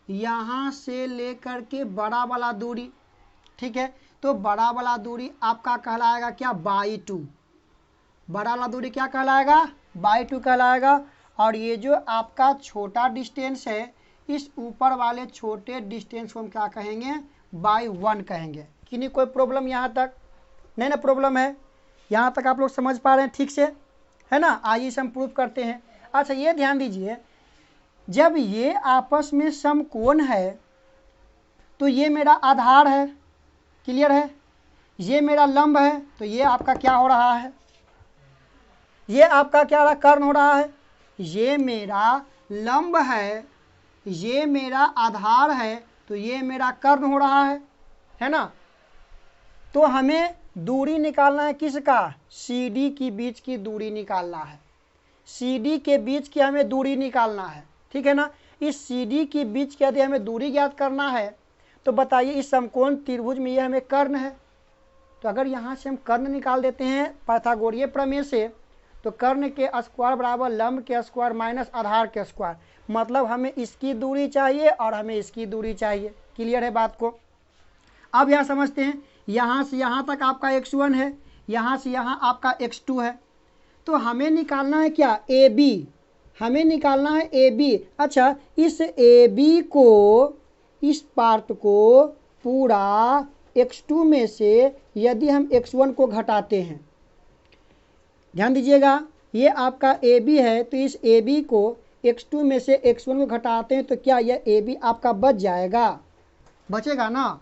यहाँ से लेकर के बड़ा वाला दूरी, ठीक है, तो बड़ा वाला दूरी आपका कहलाएगा क्या, बाई 2, बड़ा वाला दूरी क्या कहलाएगा, बाई 2 कहलाएगा। और ये जो आपका छोटा डिस्टेंस है, इस ऊपर वाले छोटे डिस्टेंस को हम क्या कहेंगे, बाई 1 कहेंगे। कि नहीं कोई प्रॉब्लम यहाँ तक, नहीं ना प्रॉब्लम है, यहाँ तक आप लोग समझ पा रहे हैं ठीक से, है ना। आइए इसे हम प्रूफ करते हैं। अच्छा, ये ध्यान दीजिए, जब ये आपस में समकोण है तो ये मेरा आधार है, क्लियर है, ये मेरा लंब है, तो ये आपका क्या हो रहा है, ये आपका क्या रहा, कर्ण हो रहा है। ये मेरा लंब है, ये मेरा आधार है, तो ये मेरा कर्ण हो रहा है ना। तो हमें दूरी निकालना है किसका, CD की बीच की दूरी निकालना है, CD के बीच की हमें दूरी निकालना है, ठीक है ना। इस CD की बीच की यदि हमें दूरी ज्ञात करना है तो बताइए, इस समकोण त्रिभुज में ये हमें कर्ण है, तो अगर यहाँ से हम कर्ण निकाल देते हैं पाइथागोरीय प्रमेय से, तो कर्ण के स्क्वायर बराबर लंब के स्क्वायर माइनस आधार के स्क्वायर, मतलब हमें इसकी दूरी चाहिए और हमें इसकी दूरी चाहिए, क्लियर है बात को। अब यहाँ समझते हैं, यहाँ से यहाँ तक आपका x1 है, यहाँ से यहाँ आपका x2 है, तो हमें निकालना है क्या, AB, हमें निकालना है AB। अच्छा, इस AB को, इस पार्ट को पूरा x2 में से यदि हम x1 को घटाते हैं, ध्यान दीजिएगा, ये आपका AB है, तो इस AB को x2 में से x1 को घटाते हैं तो क्या यह AB आपका बच जाएगा, बचेगा ना।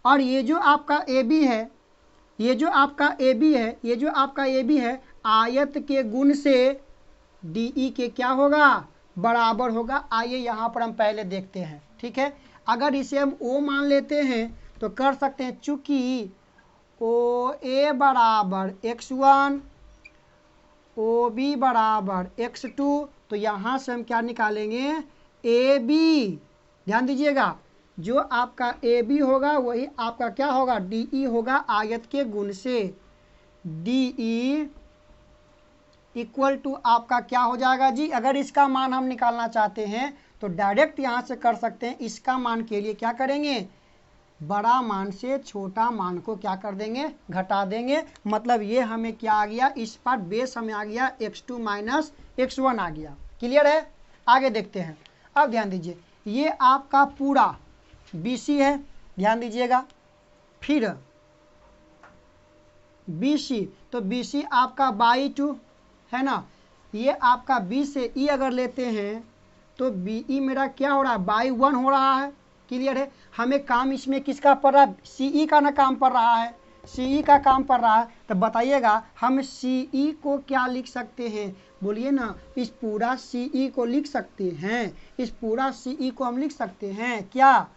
और ये जो आपका AB है, ये जो आपका AB है, ये जो आपका AB है, आयत के गुण से DE के क्या होगा, बराबर होगा। आइए यहाँ पर हम पहले देखते हैं, ठीक है। अगर इसे हम O मान लेते हैं तो कर सकते हैं, चूंकि OA बराबर x1, OB बराबर x2, तो यहाँ से हम क्या निकालेंगे, AB, ध्यान दीजिएगा, जो आपका ए बी होगा वही आपका क्या होगा, डी ई होगा आयत के गुण से। डी ई इक्वल टू आपका क्या हो जाएगा जी, अगर इसका मान हम निकालना चाहते हैं तो डायरेक्ट यहाँ से कर सकते हैं। इसका मान के लिए क्या करेंगे, बड़ा मान से छोटा मान को क्या कर देंगे, घटा देंगे। मतलब ये हमें क्या आ गया, इस पर बेस हमें आ गया x2 माइनस x1 आ गया। क्लियर है, आगे देखते हैं। अब ध्यान दीजिए, ये आपका पूरा BC है, ध्यान दीजिएगा। फिर BC, तो BC आपका बाई 2 है ना। ये आपका B से E अगर लेते हैं तो BE मेरा क्या हो रहा है, बाई 1 हो रहा है। क्लियर है, हमें काम इसमें किसका पड़ रहा है, CE का ना काम पड़ रहा है, CE का काम पड़ रहा है। तो बताइएगा हम CE को क्या लिख सकते हैं, बोलिए ना। इस पूरा CE को लिख सकते हैं, इस पूरा CE को हम लिख सकते हैं क्या,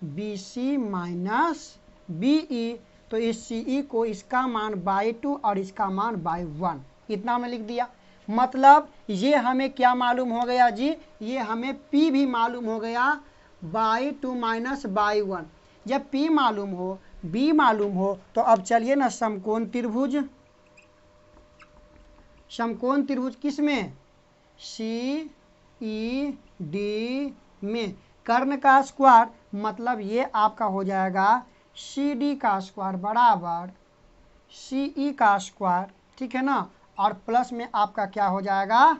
BC माइनस BE। तो इस CE को इसका मान बाई 2 और इसका मान बाई 1, इतना हमने लिख दिया। मतलब ये हमें क्या मालूम हो गया जी, ये हमें P भी मालूम हो गया बाई 2 माइनस बाई 1। जब P मालूम हो, B मालूम हो, तो अब चलिए ना समकोण त्रिभुज, समकोण त्रिभुज किस में, CED में कर्ण का स्क्वायर, मतलब ये आपका हो जाएगा CD का स्क्वायर बराबर CE का स्क्वायर, ठीक है ना। और प्लस में आपका क्या हो जाएगा,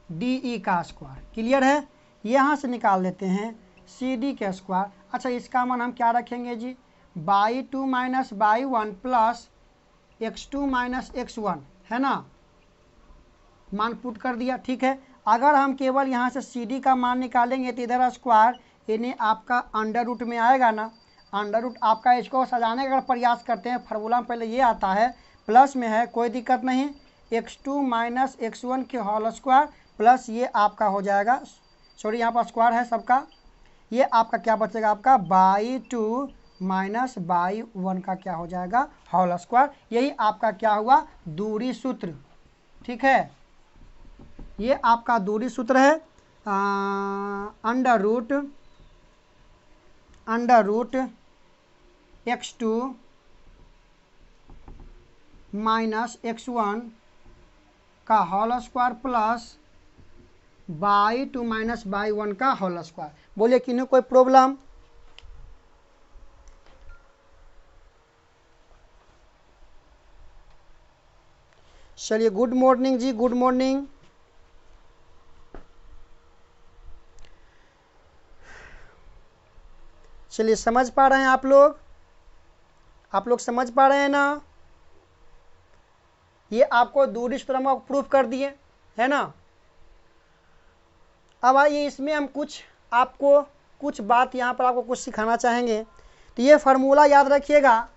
DE का स्क्वायर। क्लियर है, यहाँ से निकाल लेते हैं CD का स्क्वायर। अच्छा, इसका मान हम क्या रखेंगे जी, y 2 minus y 1 plus x2 minus x1 है ना, मान पुट कर दिया। ठीक है, अगर हम केवल यहाँ से CD का मान निकालेंगे तो इधर स्क्वायर इन्हें आपका अंडर रूट में आएगा ना। अंडर रूट आपका इसको सजाने का अगर प्रयास करते हैं, फार्मूला में पहले ये आता है, प्लस में है, कोई दिक्कत नहीं। x2 माइनस x1 के होल स्क्वायर प्लस ये आपका हो जाएगा, सॉरी यहाँ पर स्क्वायर है सबका, ये आपका क्या बचेगा, आपका बाई 2 माइनस बाई 1 का क्या हो जाएगा, होल स्क्वायर। यही आपका क्या हुआ, दूरी सूत्र। ठीक है, ये आपका दूरी सूत्र है, under root x2 minus x1 का whole square plus y 2 minus y 1 का होल स्क्वायर। बोलिए कि नहीं कोई प्रॉब्लम। चलिए, गुड मॉर्निंग जी, गुड मॉर्निंग। चलिए, समझ पा रहे हैं आप लोग, आप लोग समझ पा रहे हैं ना। ये आपको दूरी सूत्र हम प्रूफ कर दिए है ना। अब आइए इसमें हम कुछ बात यहाँ पर आपको कुछ सिखाना चाहेंगे। तो ये फार्मूला याद रखिएगा,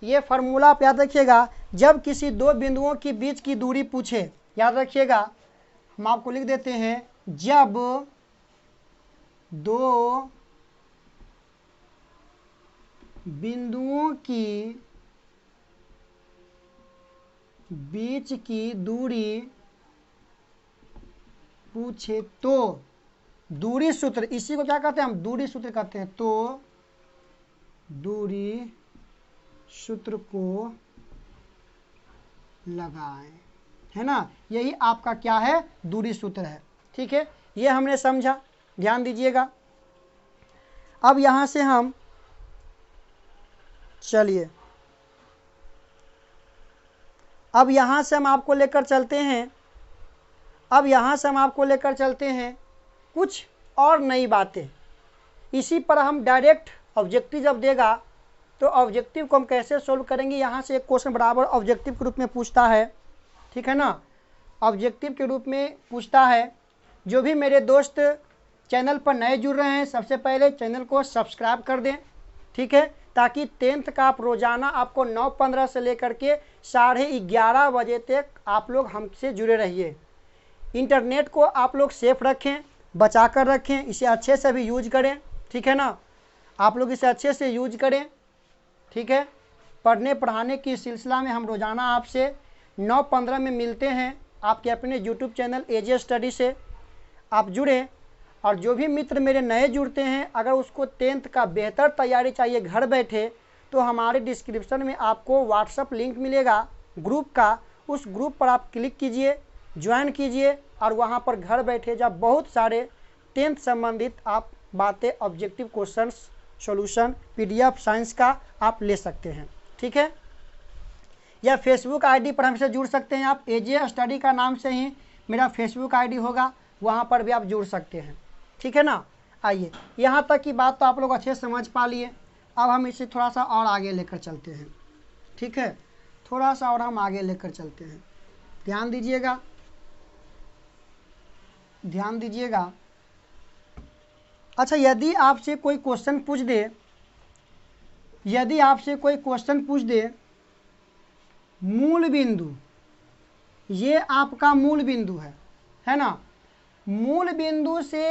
ये फार्मूला आप याद रखिएगा। जब किसी दो बिंदुओं के बीच की दूरी पूछे, याद रखिएगा, हम आपको लिख देते हैं, जब दो बिंदुओं की बीच की दूरी पूछे तो दूरी सूत्र, इसी को क्या कहते हैं हम, दूरी सूत्र कहते हैं। तो दूरी सूत्र को लगाएं, है ना। यही आपका क्या है, दूरी सूत्र है। ठीक है, ये हमने समझा, ध्यान दीजिएगा। अब यहां से हम चलिए, अब यहाँ से हम आपको लेकर चलते हैं, अब यहाँ से हम आपको लेकर चलते हैं कुछ और नई बातें। इसी पर हम डायरेक्ट ऑब्जेक्टिव जब देगा तो ऑब्जेक्टिव को हम कैसे सोल्व करेंगे। यहाँ से एक क्वेश्चन बराबर ऑब्जेक्टिव के रूप में पूछता है, ठीक है ना, ऑब्जेक्टिव के रूप में पूछता है। जो भी मेरे दोस्त चैनल पर नए जुड़ रहे हैं, सबसे पहले चैनल को सब्सक्राइब कर दें, ठीक है, ताकि 10th का आप रोज़ाना आपको 9:15 से लेकर के 11:30 बजे तक आप लोग हमसे जुड़े रहिए। इंटरनेट को आप लोग सेफ रखें, बचा कर रखें, इसे अच्छे से भी यूज करें, ठीक है ना, आप लोग इसे अच्छे से यूज करें। ठीक है, पढ़ने पढ़ाने की सिलसिला में हम रोज़ाना आपसे 9:15 में मिलते हैं, आपके अपने YouTube चैनल एजे स्टडी से आप जुड़ें। और जो भी मित्र मेरे नए जुड़ते हैं, अगर उसको 10th का बेहतर तैयारी चाहिए घर बैठे, तो हमारे डिस्क्रिप्शन में आपको व्हाट्सअप लिंक मिलेगा ग्रुप का। उस ग्रुप पर आप क्लिक कीजिए, ज्वाइन कीजिए और वहाँ पर घर बैठे जब बहुत सारे 10th संबंधित आप बातें, objective questions, solution, PDF science का आप ले सकते हैं। ठीक है, या फेसबुक आईडी पर हमसे जुड़ सकते हैं आप। AJ स्टडी का नाम से ही मेरा फेसबुक आईडी होगा, वहाँ पर भी आप जुड़ सकते हैं। ठीक है ना। आइए, यहाँ तक की बात तो आप लोग अच्छे समझ पा लिए। अब हम इसे थोड़ा सा और आगे लेकर चलते हैं। ठीक है, थोड़ा सा और हम आगे लेकर चलते हैं। ध्यान दीजिएगा, ध्यान दीजिएगा। अच्छा, यदि आपसे कोई क्वेश्चन पूछ दे, यदि आपसे कोई क्वेश्चन पूछ दे, मूल बिंदु, ये आपका मूल बिंदु है ना। मूल बिंदु से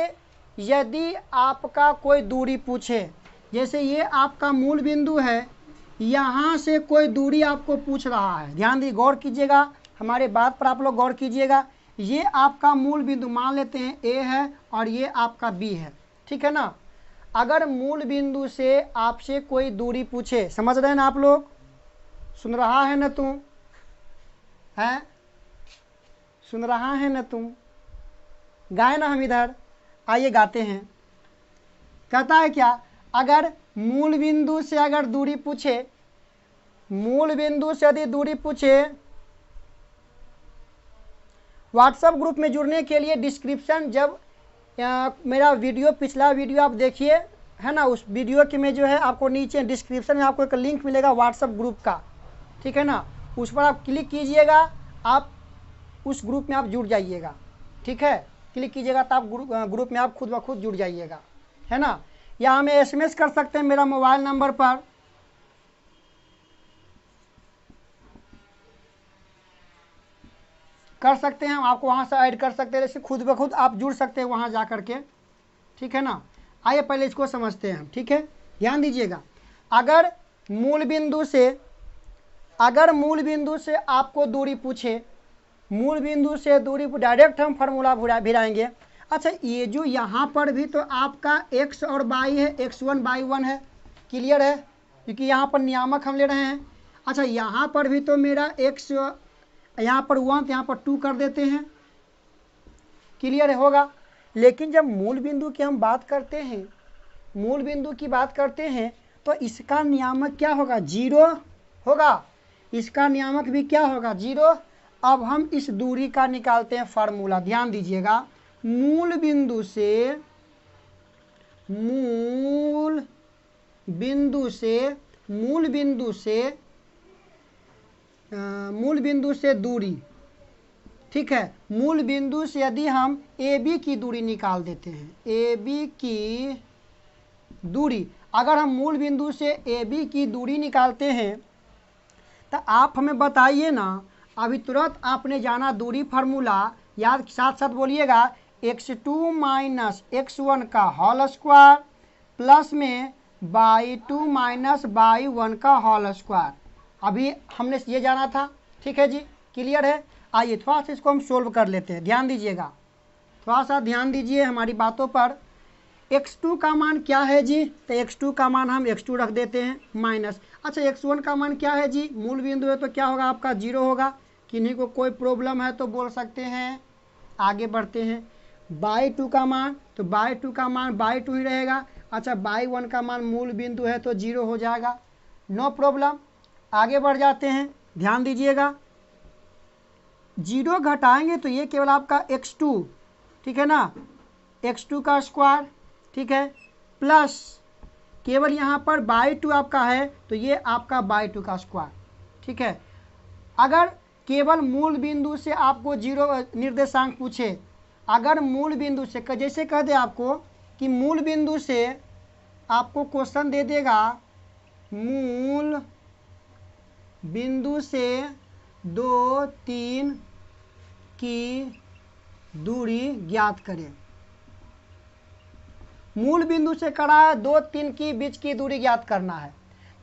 यदि आपका कोई दूरी पूछे, जैसे ये आपका मूल बिंदु है, यहाँ से कोई दूरी आपको पूछ रहा है, ध्यान दीजिए, गौर कीजिएगा, हमारे बात पर आप लोग गौर कीजिएगा। ये आपका मूल बिंदु मान लेते हैं A है और ये आपका B है। ठीक है ना। अगर मूल बिंदु से आपसे कोई दूरी पूछे, समझ रहे हैं ना आप लोग, सुन रहा है ना तुम, है सुन रहा है ना तुम, गाए ना हम इधर। आइए गाते हैं। कहता है क्या, अगर मूल बिंदु से अगर दूरी पूछे, मूल बिंदु से यदि दूरी पूछे, व्हाट्सएप ग्रुप में जुड़ने के लिए डिस्क्रिप्शन, जब मेरा वीडियो, पिछला वीडियो आप देखिए, है ना, उस वीडियो के में जो है आपको नीचे डिस्क्रिप्शन में आपको एक लिंक मिलेगा व्हाट्सएप ग्रुप का। ठीक है ना, उस पर आप क्लिक कीजिएगा, आप उस ग्रुप में आप जुड़ जाइएगा। ठीक है, क्लिक कीजिएगा तो आप ग्रुप में आप खुद ब खुद जुड़ जाइएगा, है ना। या हमें SMS कर सकते हैं मेरा मोबाइल नंबर पर, कर सकते हैं, हम आपको वहाँ से ऐड कर सकते हैं, जैसे खुद ब खुद आप जुड़ सकते हैं वहाँ जा कर के। ठीक है ना। आइए पहले इसको समझते हैं हम। ठीक है, ध्यान दीजिएगा। अगर मूल बिंदु से आपको दूरी पूछे, मूल बिंदु से दूरी पर डायरेक्ट हम फार्मूला भिड़ाएंगे। अच्छा, ये जो यहाँ पर भी तो आपका x और y है, x1 y1 है, क्लियर है, क्योंकि यहाँ पर नियामक हम ले रहे हैं। अच्छा, यहाँ पर भी तो मेरा x, यहाँ पर 1 यहाँ पर 2 कर देते हैं, क्लियर होगा। लेकिन जब मूल बिंदु की हम बात करते हैं, मूल बिंदु की बात करते हैं, तो इसका नियामक क्या होगा, 0 होगा। इसका नियामक भी क्या होगा, 0। अब हम इस दूरी का निकालते हैं फार्मूला। ध्यान दीजिएगा, मूल बिंदु से दूरी, ठीक है, मूल बिंदु से यदि हम AB की दूरी निकाल देते हैं, AB की दूरी, अगर हम मूल बिंदु से AB की दूरी निकालते हैं, तो आप हमें बताइए ना, अभी तुरंत आपने जाना दूरी फार्मूला, याद साथ साथ बोलिएगा, x2 माइनस x1 का होल स्क्वायर प्लस में y2 माइनस y1 का होल स्क्वायर। अभी हमने ये जाना था। ठीक है जी, क्लियर है। आइए थोड़ा सा इसको हम सोल्व कर लेते हैं। ध्यान दीजिएगा, थोड़ा सा ध्यान दीजिए हमारी बातों पर। x2 का मान क्या है जी, तो x2 का मान हम x2 रख देते हैं माइनस। अच्छा, x1 का मान क्या है जी, मूल बिंदु है तो क्या होगा आपका, 0 होगा। किन्हीं को कोई प्रॉब्लम है तो बोल सकते हैं। आगे बढ़ते हैं। y2 का मान, तो y2 का मान y2 ही रहेगा। अच्छा, y1 का मान मूल बिंदु है तो 0 हो जाएगा, नो प्रॉब्लम। आगे बढ़ जाते हैं, ध्यान दीजिएगा। 0 घटाएंगे तो ये केवल आपका x2, ठीक है ना, x2 का स्क्वायर, ठीक है, प्लस केवल यहाँ पर y2 आपका है तो ये आपका y2 का स्क्वायर। ठीक है, अगर केवल मूल बिंदु से आपको 0 निर्देशांक पूछे, अगर मूल बिंदु से, जैसे कह दे आपको कि मूल बिंदु से आपको क्वेश्चन दे देगा, मूल बिंदु से 2, 3 की दूरी ज्ञात करें। मूल बिंदु से करा है 2, 3 की बीच की दूरी ज्ञात करना है।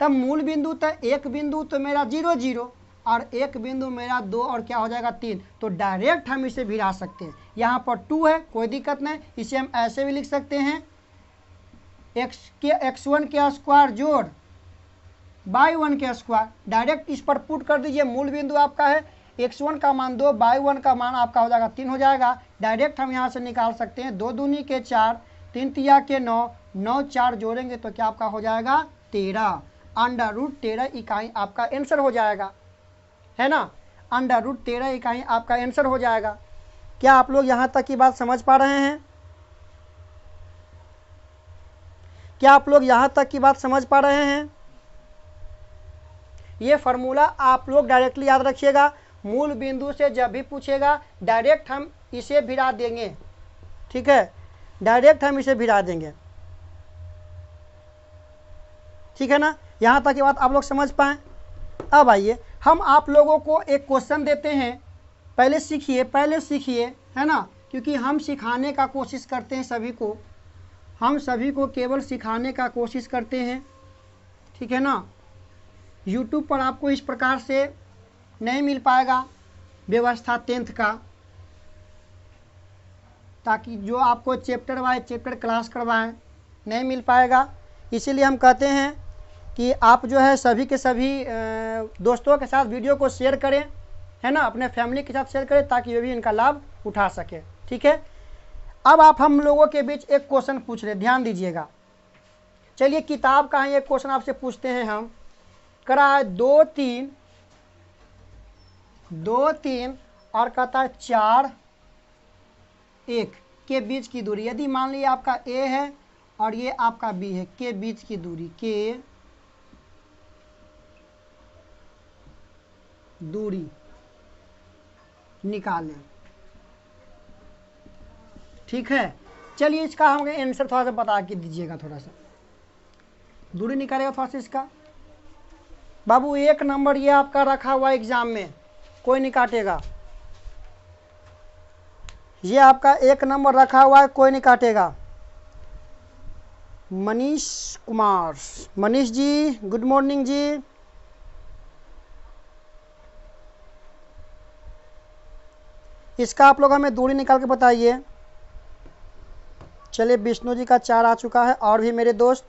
तब मूल बिंदु तो एक बिंदु तो मेरा 0, 0, और एक बिंदु मेरा 2 और क्या हो जाएगा 3। तो डायरेक्ट हम इसे भिड़ा सकते हैं। यहाँ पर 2 है, कोई दिक्कत नहीं, इसे हम ऐसे भी लिख सकते हैं x1 के स्क्वायर जोड़ y1 के स्क्वायर। डायरेक्ट इस पर पुट कर दीजिए। मूल बिंदु आपका है x1 का मान 2, y1 का मान आपका हो जाएगा 3 हो जाएगा। डायरेक्ट हम यहाँ से निकाल सकते हैं 2 दूनी के 4, 3 तिया के 9, 9 4 जोड़ेंगे तो क्या आपका हो जाएगा 13। √13 इकाई आपका आंसर हो जाएगा, है ना। √13 इकाई आपका आंसर हो जाएगा। क्या आप लोग यहाँ तक की बात समझ पा रहे हैं? क्या आप लोग यहाँ तक की बात समझ पा रहे हैं? ये फार्मूला आप लोग डायरेक्टली याद रखिएगा। मूल बिंदु से जब भी पूछेगा डायरेक्ट हम इसे भिड़ा देंगे, ठीक है, डायरेक्ट हम इसे भिड़ा देंगे, ठीक है ना। यहाँ तक की बात आप लोग समझ पाए। अब आइए हम आप लोगों को एक क्वेश्चन देते हैं, पहले सीखिए, है ना, क्योंकि हम सिखाने का कोशिश करते हैं सभी को, हम सभी को केवल सिखाने का कोशिश करते हैं, ठीक है ना। YouTube पर आपको इस प्रकार से नहीं मिल पाएगा व्यवस्था 10th का, ताकि जो आपको चैप्टर वाइज चैप्टर क्लास करवाएं, नहीं मिल पाएगा। इसीलिए हम कहते हैं कि आप जो है सभी के सभी दोस्तों के साथ वीडियो को शेयर करें, है ना, अपने फैमिली के साथ शेयर करें ताकि वे भी इनका लाभ उठा सके, ठीक है। अब आप हम लोगों के बीच एक क्वेश्चन पूछ रहे, ध्यान दीजिएगा। चलिए किताब का ही एक क्वेश्चन आपसे पूछते हैं हम। करा है 2 3 और कहता है 4 1 के बीच की दूरी। यदि मान लीजिए आपका A है और ये आपका B है, के बीच की दूरी, के दूरी निकालें, ठीक है। चलिए इसका हम आंसर थोड़ा सा बता के दीजिएगा, थोड़ा सा दूरी निकालेगा थोड़ा सा इसका। बाबू 1 नंबर ये आपका रखा हुआ एग्जाम में, कोई नहीं काटेगा। ये आपका 1 नंबर रखा हुआ है, कोई नहीं काटेगा। मनीष कुमार, मनीष जी गुड मॉर्निंग जी। इसका आप लोग हमें दूरी निकाल के बताइए। चलिए विष्णु जी का 4 आ चुका है, और भी मेरे दोस्त,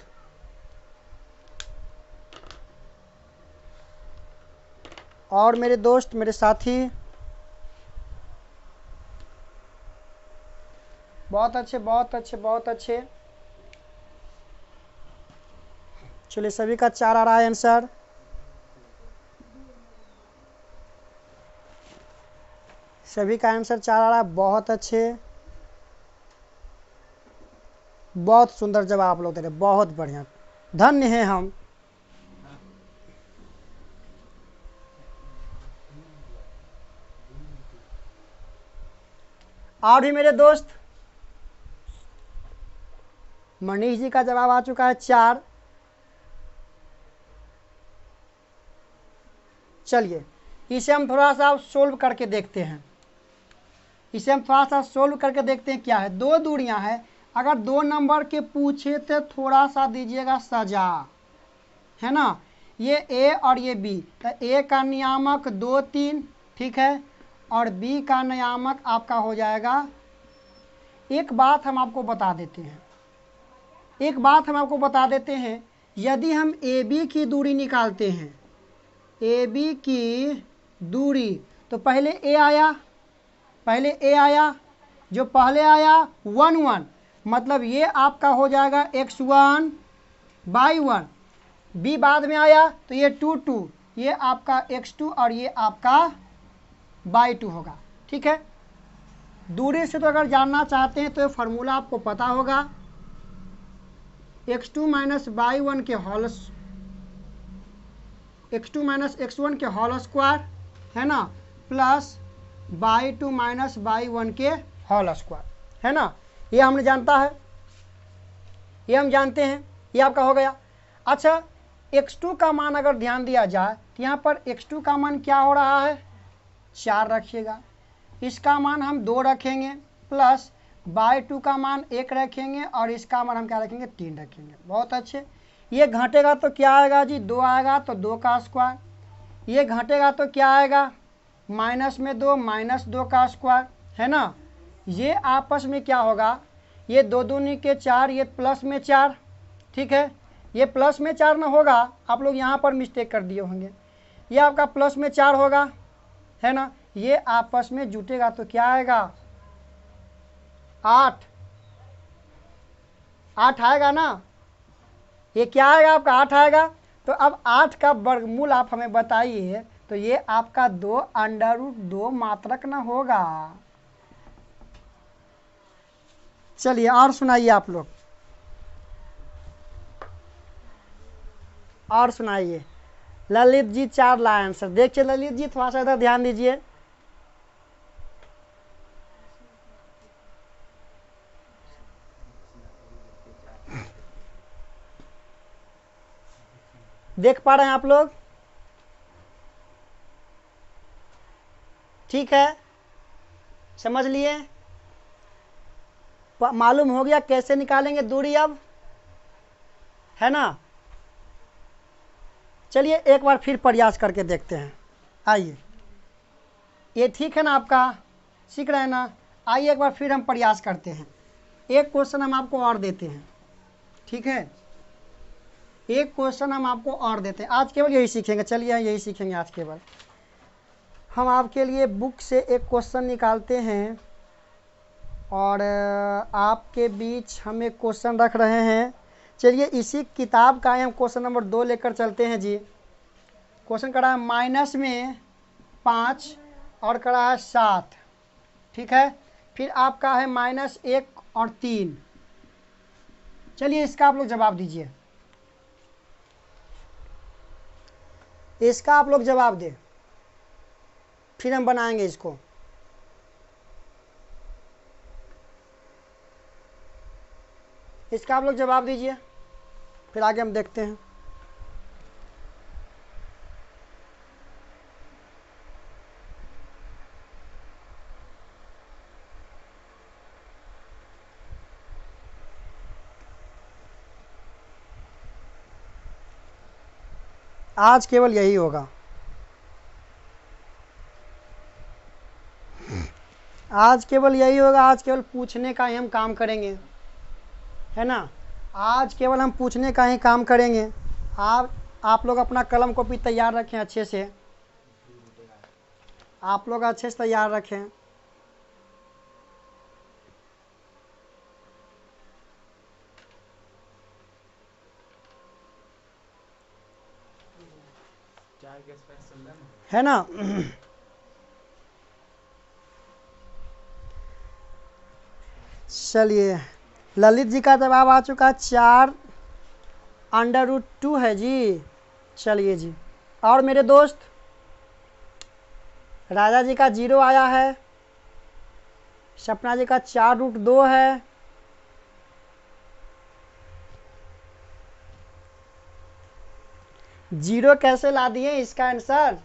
और मेरे दोस्त, मेरे साथी, बहुत अच्छे बहुत अच्छे बहुत अच्छे। चलिए सभी का 4 आ रहा है आंसर। सभी का आंसर 4 आ रहा है, बहुत अच्छे, बहुत सुंदर जवाब आप लोग दे रहे, बहुत बढ़िया, धन्य हैं हम। और भी मेरे दोस्त, मनीष जी का जवाब आ चुका है 4। चलिए इसे हम थोड़ा सा सोल्व करके देखते हैं। इसे हम थोड़ा सा सोल्व करके देखते हैं क्या है। 2 दूरियां हैं, अगर 2 नंबर के पूछे तो थोड़ा सा दीजिएगा सजा, है ना। ये A और ये B, तो A का नियामक 2 3, ठीक है, और B का नियामक आपका हो जाएगा। एक बात हम आपको बता देते हैं, यदि हम AB की दूरी निकालते हैं, AB की दूरी, तो पहले A आया, जो पहले आया 1 1, मतलब ये आपका हो जाएगा x1 y1। B बाद में आया तो ये 2 2, ये आपका x2 और ये आपका y2 होगा, ठीक है। दूरी से तो अगर जानना चाहते हैं तो ये फार्मूला आपको पता होगा, x2 माइनस y1 के होल, x2 माइनस x1 के होल स्क्वायर, है ना, प्लस y2 माइनस y1 के होल स्क्वायर, है ना। ये हमने जानता है, ये हम जानते हैं, ये आपका हो गया। अच्छा x2 का मान अगर ध्यान दिया जाए तो यहाँ पर x2 का मान क्या हो रहा है 4 रखिएगा, इसका मान हम 2 रखेंगे, प्लस y2 का मान 1 रखेंगे, और इसका मान हम क्या रखेंगे 3 रखेंगे। बहुत अच्छे। ये घटेगा तो क्या आएगा जी 2 आएगा, तो 2 का स्क्वायर, ये घटेगा तो क्या आएगा, माइनस में 2, -2 का स्क्वायर, है ना। ये आपस में क्या होगा, ये 2 दूनी के 4, ये प्लस में 4, ठीक है। ये प्लस में 4 ना होगा, आप लोग यहाँ पर मिस्टेक कर दिए होंगे, ये आपका प्लस में 4 होगा, है ना। ये आपस में जुटेगा तो क्या आएगा, 8 आएगा ना, ये क्या आएगा आपका 8 आएगा। तो अब 8 का वर्गमूल आप हमें बताइए, तो ये आपका 2√2 मात्रक ना होगा। चलिए और सुनाइए आप लोग, और सुनाइए। ललित जी 4 लाए आंसर। देखिए ललित जी थोड़ा सा इधर ध्यान दीजिए। देख पा रहे हैं आप लोग, ठीक है, समझ लिए, मालूम हो गया कैसे निकालेंगे दूरी अब, है ना। चलिए एक बार फिर प्रयास करके देखते हैं। आइए, ये ठीक है ना, आपका सीख रहे हैं ना। आइए एक बार फिर हम प्रयास करते हैं। एक क्वेश्चन हम आपको और देते हैं, ठीक है, एक क्वेश्चन हम आपको और देते हैं। आज केवल यही सीखेंगे, चलिए यही सीखेंगे आज केवल। हम आपके लिए बुक से एक क्वेश्चन निकालते हैं और आपके बीच हम एक क्वेश्चन रख रहे हैं। चलिए इसी किताब का हम क्वेश्चन नंबर 2 लेकर चलते हैं जी। क्वेश्चन करा है माइनस में 5 और करा है 7, ठीक है। फिर आपका है -1 और 3। चलिए इसका आप लोग जवाब दीजिए, इसका आप लोग जवाब दें, फिर हम बनाएंगे इसको। इसका आप लोग जवाब दीजिए, फिर आगे हम देखते हैं। आज केवल यही होगा, आज केवल यही होगा। आज केवल पूछने का ही हम काम करेंगे, है ना। आज केवल हम पूछने का ही काम करेंगे। आप लोग अपना कलम कॉपी तैयार रखें अच्छे से, आप लोग अच्छे से तैयार रखें। है ना। चलिए ललित जी का जवाब आ चुका, 4√2 है जी। चलिए जी, और मेरे दोस्त राजा जी का 0 आया है, सपना जी का 4√2 है, जीरो कैसे ला दिए इसका आंसर,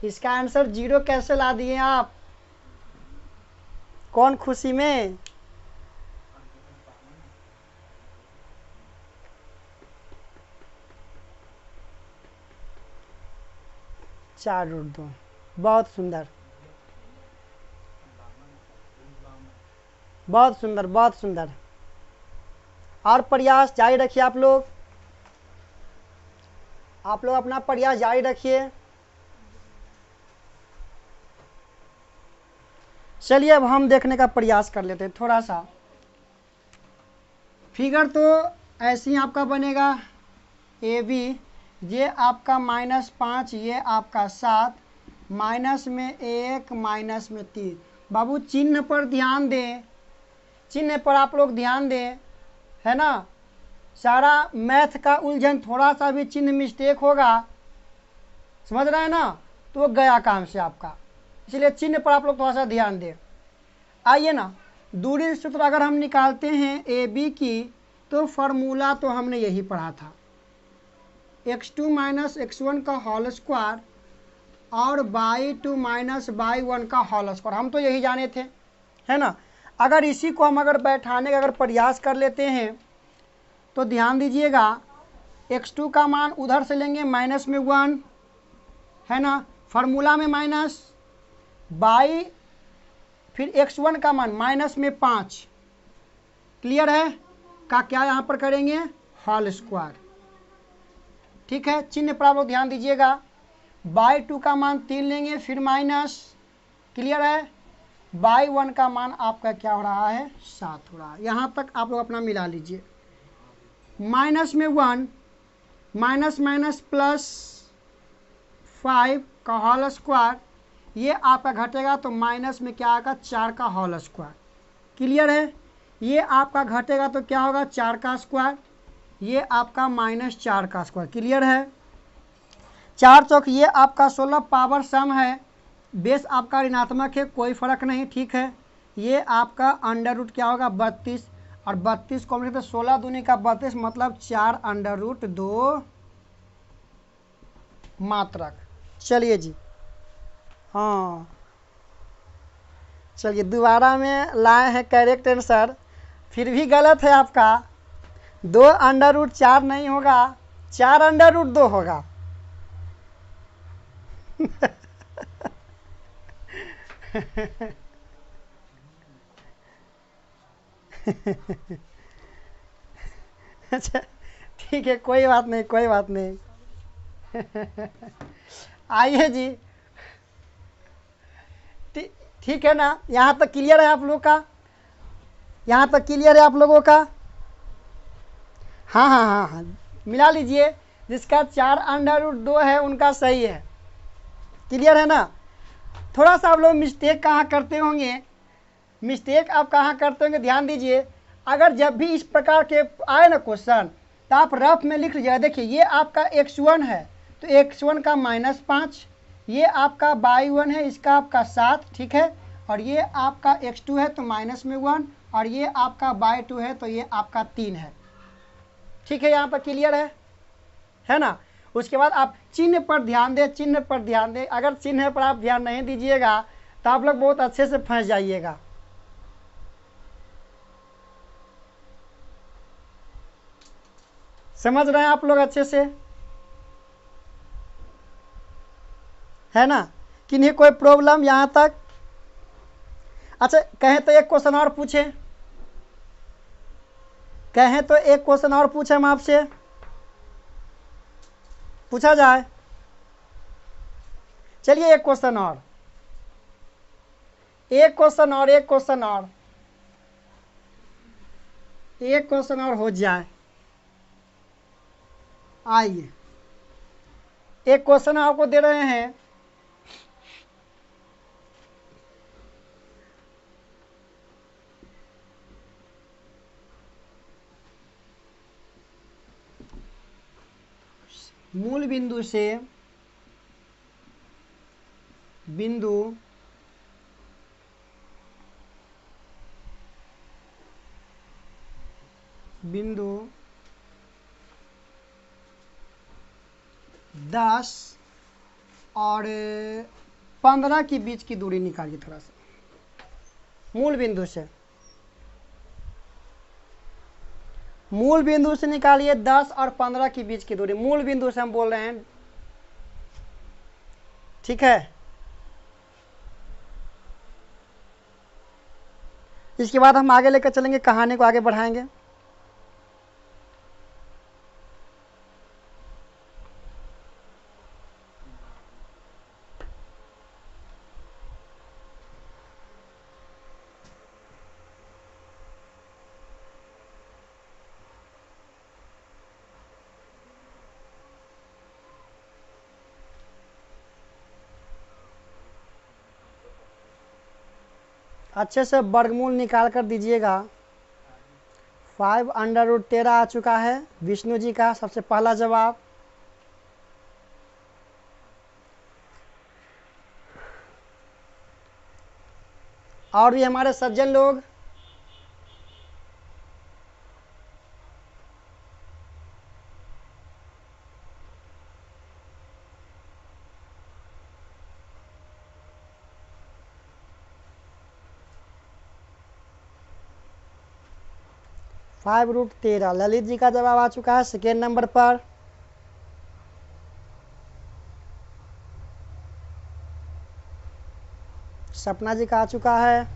इसका आंसर 0 कैसे ला दिए आप, कौन खुशी में। चार रूट 2, बहुत सुंदर, बहुत सुंदर, बहुत सुंदर। और प्रयास जारी रखिए आप लोग अपना प्रयास जारी रखिए। चलिए अब हम देखने का प्रयास कर लेते हैं थोड़ा सा। फिगर तो ऐसे ही आपका बनेगा, ए बी, ये आपका -5, ये आपका 7, माइनस में 1, माइनस में 3। बाबू चिन्ह पर ध्यान दें, चिन्ह पर आप लोग ध्यान दें, है ना। सारा मैथ का उलझन, थोड़ा सा भी चिन्ह मिस्टेक होगा, समझ रहे हैं ना, तो गया काम से आपका। इसलिए चिन्ह पर आप लोग थोड़ा सा ध्यान दें। आइए ना, दूरी सूत्र अगर हम निकालते हैं ए बी की, तो फार्मूला तो हमने यही पढ़ा था, x2 - x1 का होल स्क्वायर और y2 - y1 का होल स्क्वायर, हम तो यही जाने थे, है ना। अगर इसी को हम अगर बैठाने का अगर प्रयास कर लेते हैं तो ध्यान दीजिएगा, x2 का मान उधर से लेंगे माइनस में 1, है ना, फार्मूला में माइनस, बाई फिर x1 का मान माइनस में 5, क्लियर है, का क्या यहाँ पर करेंगे होल स्क्वायर। ठीक है, चिन्ह पर आप लोग ध्यान दीजिएगा। बाई 2 का मान 3 लेंगे फिर माइनस, क्लियर है, बाई 1 का मान आपका क्या हो रहा है 7 हो रहा है। यहाँ तक आप लोग अपना मिला लीजिए। माइनस में 1, माइनस माइनस प्लस 5 का होल स्क्वायर, ये आपका घटेगा तो माइनस में क्या आएगा 4 का होल स्क्वायर, क्लियर है। ये आपका घटेगा तो क्या होगा 4 का स्क्वायर, ये आपका -4 का स्क्वायर, क्लियर है। 4 चौक ये आपका 16 पावर सम है, बेस आपका ऋणात्मक है, कोई फर्क नहीं, ठीक है। ये आपका अंडर रूट क्या होगा 32, और 32 को हम लिखते 16 दूनी का 32 मतलब 4 अंडर रूट 2 मात्रक। चलिए जी, हाँ चलिए दोबारा में लाए हैं करेक्ट आंसर, फिर भी गलत है आपका। 2 अंडर रूट 4 नहीं होगा, 4 अंडर रूट 2 होगा। अच्छा ठीक है, कोई बात नहीं, कोई बात नहीं। आइए जी, ठीक है ना, यहाँ तक क्लियर है आप लोग का, यहाँ तक क्लियर है आप लोगों का। हाँ हाँ हाँ हाँ, मिला लीजिए, जिसका 4 अंडर रूट 2 है उनका सही है, क्लियर है ना। थोड़ा सा आप लोग मिस्टेक कहाँ करते होंगे, मिस्टेक आप कहाँ करते होंगे ध्यान दीजिए। अगर जब भी इस प्रकार के आए ना क्वेश्चन तो आप रफ में लिख लीजिएगा। देखिए ये आपका x1 है तो x1 का -5, ये आपका बाई 1 है, इसका आपका 7, ठीक है, और ये आपका x2 है तो माइनस में 1, और ये आपका बाई 2 है तो ये आपका 3 है, ठीक है, यहाँ पर क्लियर है ना। उसके बाद आप चिन्ह पर ध्यान दें, चिन्ह पर ध्यान दें। अगर चिन्ह पर आप ध्यान नहीं दीजिएगा तो आप लोग बहुत अच्छे से फंस जाइएगा। समझ रहे हैं आप लोग अच्छे से, है ना, कि नहीं कोई प्रॉब्लम यहाँ तक। अच्छा कहें तो एक क्वेश्चन और पूछे, कहें तो एक क्वेश्चन और पूछे हम आपसे, पूछा जाए। चलिए एक क्वेश्चन और, एक क्वेश्चन और, एक क्वेश्चन और, एक क्वेश्चन और हो जाए। आइए एक क्वेश्चन आपको दे रहे हैं, मूल बिंदु से बिंदु बिंदु 10 और 15 के बीच की दूरी निकालिए। थोड़ा सा मूल बिंदु से, मूल बिंदु से निकालिए 10 और 15 के बीच की दूरी, मूल बिंदु से हम बोल रहे हैं, ठीक है। इसके बाद हम आगे लेकर चलेंगे, कहानी को आगे बढ़ाएंगे। अच्छे से वर्गमूल निकाल कर दीजिएगा। 5 अंडर रूट 13 आ चुका है विष्णु जी का सबसे पहला जवाब। और भी हमारे सज्जन लोग, फाइव रूट 13 ललित जी का जवाब आ चुका है सेकेंड नंबर पर। सपना जी का आ चुका है।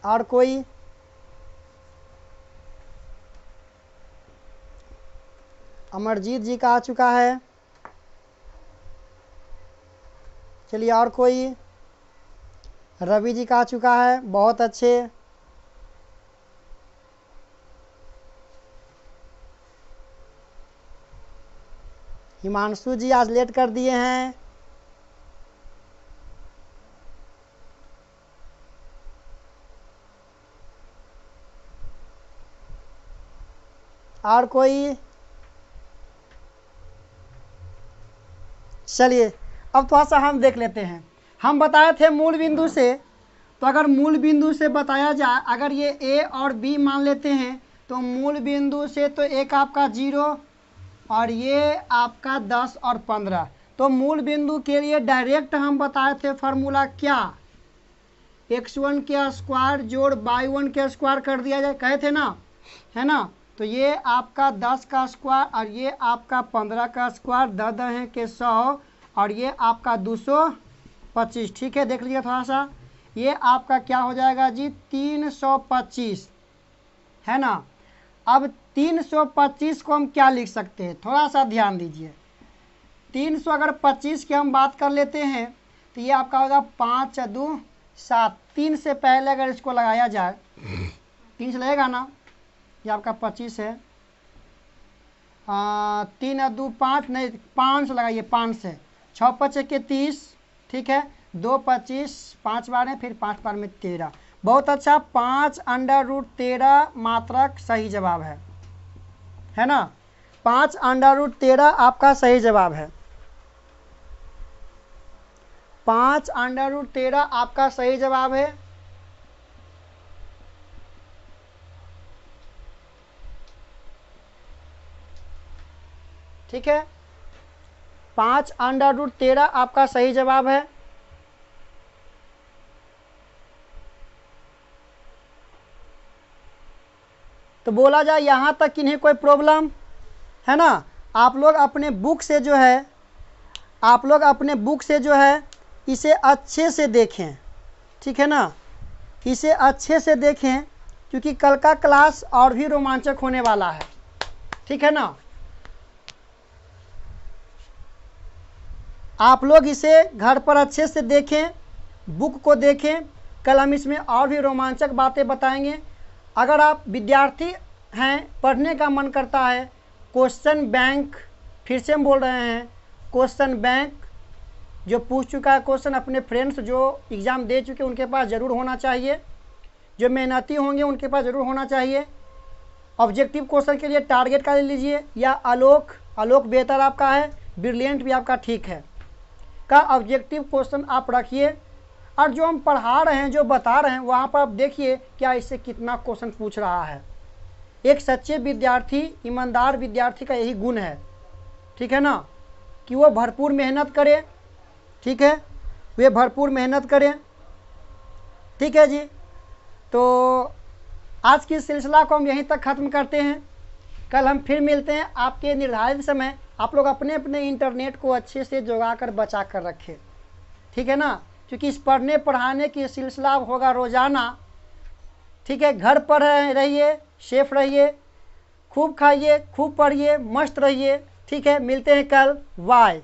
और कोई? अमरजीत जी का आ चुका है। चलिए और कोई? रवि जी का आ चुका है, बहुत अच्छे। हिमांशु जी आज लेट कर दिए हैं। और कोई? चलिए अब थोड़ा सा हम देख लेते हैं। हम बताए थे मूल बिंदु से, तो अगर मूल बिंदु से बताया जाए, अगर ये ए और बी मान लेते हैं तो मूल बिंदु से तो एक आपका 0 और ये आपका 10 और 15। तो मूल बिंदु के लिए डायरेक्ट हम बताए थे फार्मूला क्या, x1 के स्क्वायर जोड़ y1 के स्क्वायर कर दिया जाए, कहे थे ना, है ना। तो ये आपका 10 का स्क्वायर और ये आपका 15 का स्क्वायर, 10 है के 100 और ये आपका 225। ठीक है, देख लीजिए थोड़ा सा, ये आपका क्या हो जाएगा जी, 325, है ना। अब 325 को हम क्या लिख सकते हैं, थोड़ा सा ध्यान दीजिए। 300 अगर 25 की हम बात कर लेते हैं तो ये आपका होगा 5 2 7। 3 से पहले अगर इसको लगाया जाए, 3 से लगेगा ना, ये आपका 25 है। 3 2 5 नहीं, 5 से लगाइए, 5 से 6 5 के 30। ठीक है, 2 25, 5 बार है, फिर 5 बार में 13। बहुत अच्छा, 5√13 मात्रक सही जवाब है ना। 5√13 आपका सही जवाब है। 5√13 आपका सही जवाब है। ठीक है, 5√13 आपका सही जवाब है। तो बोला जाए यहाँ तक कि नहीं कोई प्रॉब्लम, है ना। आप लोग अपने बुक से जो है, आप लोग अपने बुक से जो है इसे अच्छे से देखें, ठीक है ना, इसे अच्छे से देखें, क्योंकि कल का क्लास और भी रोमांचक होने वाला है। ठीक है ना, आप लोग इसे घर पर अच्छे से देखें, बुक को देखें, कल हम इसमें और भी रोमांचक बातें बताएंगे। अगर आप विद्यार्थी हैं, पढ़ने का मन करता है, क्वेश्चन बैंक, फिर से हम बोल रहे हैं, क्वेश्चन बैंक जो पूछ चुका है क्वेश्चन, अपने फ्रेंड्स जो एग्ज़ाम दे चुके उनके पास ज़रूर होना चाहिए, जो मेहनती होंगे उनके पास ज़रूर होना चाहिए। ऑब्जेक्टिव क्वेश्चन के लिए टारगेट का ले लीजिए, या आलोक बेहतर आपका है, ब्रिलियंट भी आपका ठीक है, का ऑब्जेक्टिव क्वेश्चन आप रखिए। और जो हम पढ़ा रहे हैं, जो बता रहे हैं, वहाँ पर आप देखिए क्या इससे कितना क्वेश्चन पूछ रहा है। एक सच्चे विद्यार्थी, ईमानदार विद्यार्थी का यही गुण है, ठीक है ना, कि वो भरपूर मेहनत करे। ठीक है, वे भरपूर मेहनत करें। ठीक है जी, तो आज की सिलसिला को हम यहीं तक ख़त्म करते हैं। कल हम फिर मिलते हैं आपके निर्धारित समय। आप लोग अपने अपने इंटरनेट को अच्छे से जोगा कर बचा कर रखें, ठीक है ना, क्योंकि इस पढ़ने पढ़ाने की सिलसिला होगा रोज़ाना। ठीक है, घर पर रहिए, सेफ रहिए, खूब खाइए, खूब पढ़िए, मस्त रहिए। ठीक है, मिलते हैं कल। बाय।